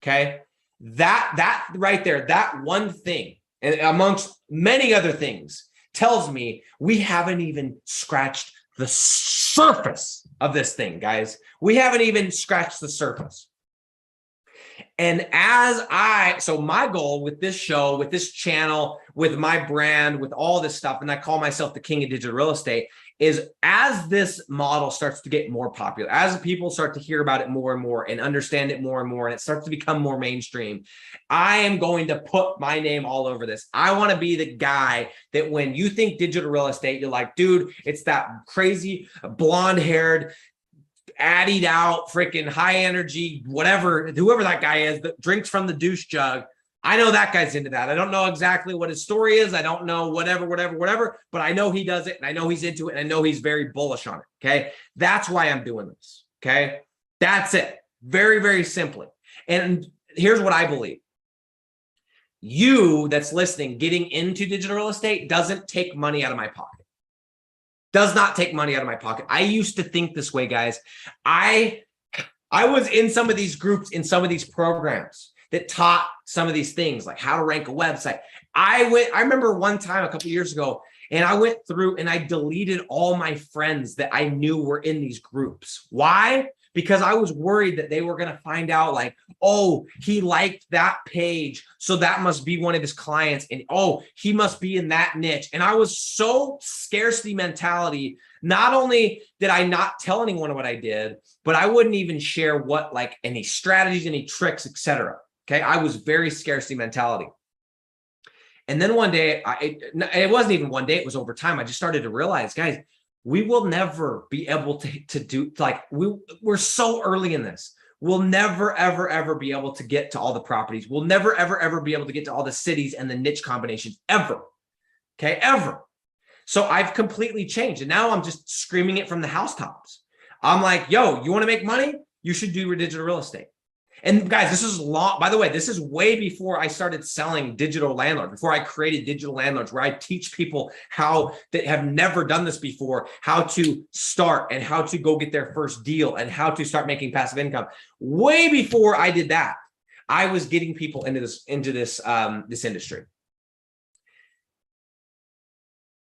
Okay. That right there, that one thing, and amongst many other things, tells me we haven't even scratched the surface of this thing, guys. We haven't even scratched the surface. And so my goal with this show, with this channel, with my brand, with all this stuff, and I call myself the king of digital real estate, is as this model starts to get more popular, as people start to hear about it more and more and understand it more and more, and it starts to become more mainstream, I am going to put my name all over this. I want to be the guy that when you think digital real estate, you're like, dude, it's that crazy blonde-haired, addied out, freaking high energy, whoever that guy is that drinks from the douche jug. I know that guy's into that. I don't know exactly what his story is. I don't know whatever, but I know he does it and I know he's into it and I know he's very bullish on it. Okay. That's why I'm doing this. Okay. That's it. Very, very simply. And here's what I believe. You that's listening, getting into digital real estate doesn't take money out of my pocket. Does not take money out of my pocket. I used to think this way, guys. I was in some of these groups, in some of these programs that taught some of these things, like how to rank a website. I remember one time a couple of years ago, and I went through and I deleted all my friends that I knew were in these groups. Why? Because I was worried that they were going to find out like, oh, he liked that page, so that must be one of his clients. And oh, he must be in that niche. And I was so scarcity mentality. Not only did I not tell anyone what I did, but I wouldn't even share what, like, any strategies, any tricks, etc. Okay. I was very scarcity mentality. And then one day, it wasn't even one day, it was over time. I just started to realize, guys, we will never be able to do, like, we're so early in this. We'll never, ever be able to get to all the properties. We'll never, ever be able to get to all the cities and the niche combinations ever. Okay, ever. So I've completely changed. And now I'm just screaming it from the housetops. I'm like, yo, you want to make money? You should do your digital real estate. And guys, this is long, by the way, this is way before I started selling digital landlord, before I created digital landlords, where I teach people how, that have never done this before, how to start and how to go get their first deal and how to start making passive income. Way before I did that, I was getting people into this industry.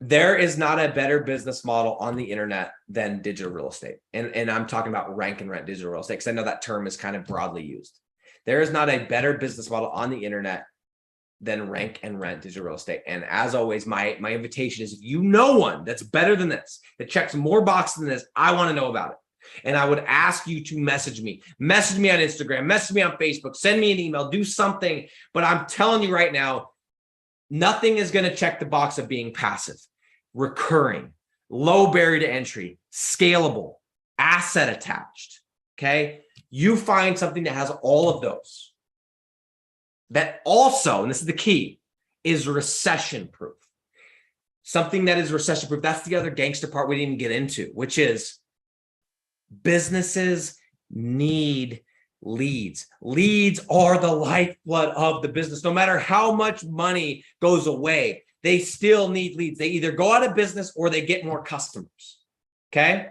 There is not a better business model on the internet than digital real estate. And I'm talking about rank and rent digital real estate, because I know that term is kind of broadly used. There is not a better business model on the internet than rank and rent digital real estate. And as always, my invitation is, if you know one that's better than this, that checks more boxes than this, I want to know about it. And I would ask you to message me on Instagram, message me on Facebook, send me an email, do something. But I'm telling you right now, nothing is going to check the box of being passive, recurring, low barrier to entry, scalable, asset attached. Okay. You find something that has all of those, that also, and this is the key, is recession proof. Something that is recession proof. That's the other gangster part we didn't even get into, which is businesses need leads. Leads are the lifeblood of the business. No matter how much money goes away, they still need leads. They either go out of business or they get more customers. Okay.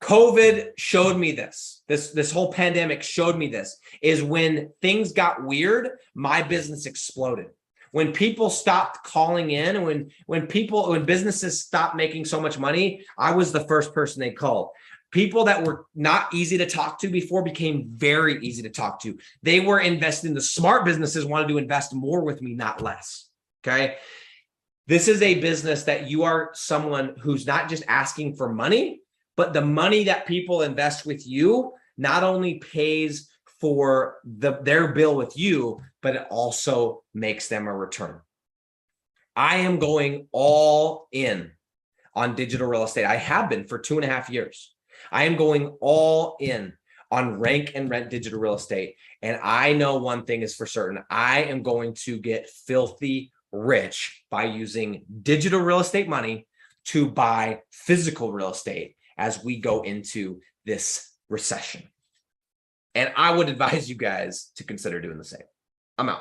COVID showed me this. This whole pandemic showed me this, is when things got weird, my business exploded. When people stopped calling in, and when businesses stopped making so much money, I was the first person they called. People that were not easy to talk to before became very easy to talk to. They were investing. The smart businesses wanted to invest more with me, not less. Okay. This is a business that you are someone who's not just asking for money, but the money that people invest with you not only pays for their bill with you, but it also makes them a return. I am going all in on digital real estate. I have been for 2.5 years. I am going all in on rank and rent digital real estate. And I know one thing is for certain. I am going to get filthy rich by using digital real estate money to buy physical real estate as we go into this recession. And I would advise you guys to consider doing the same. I'm out.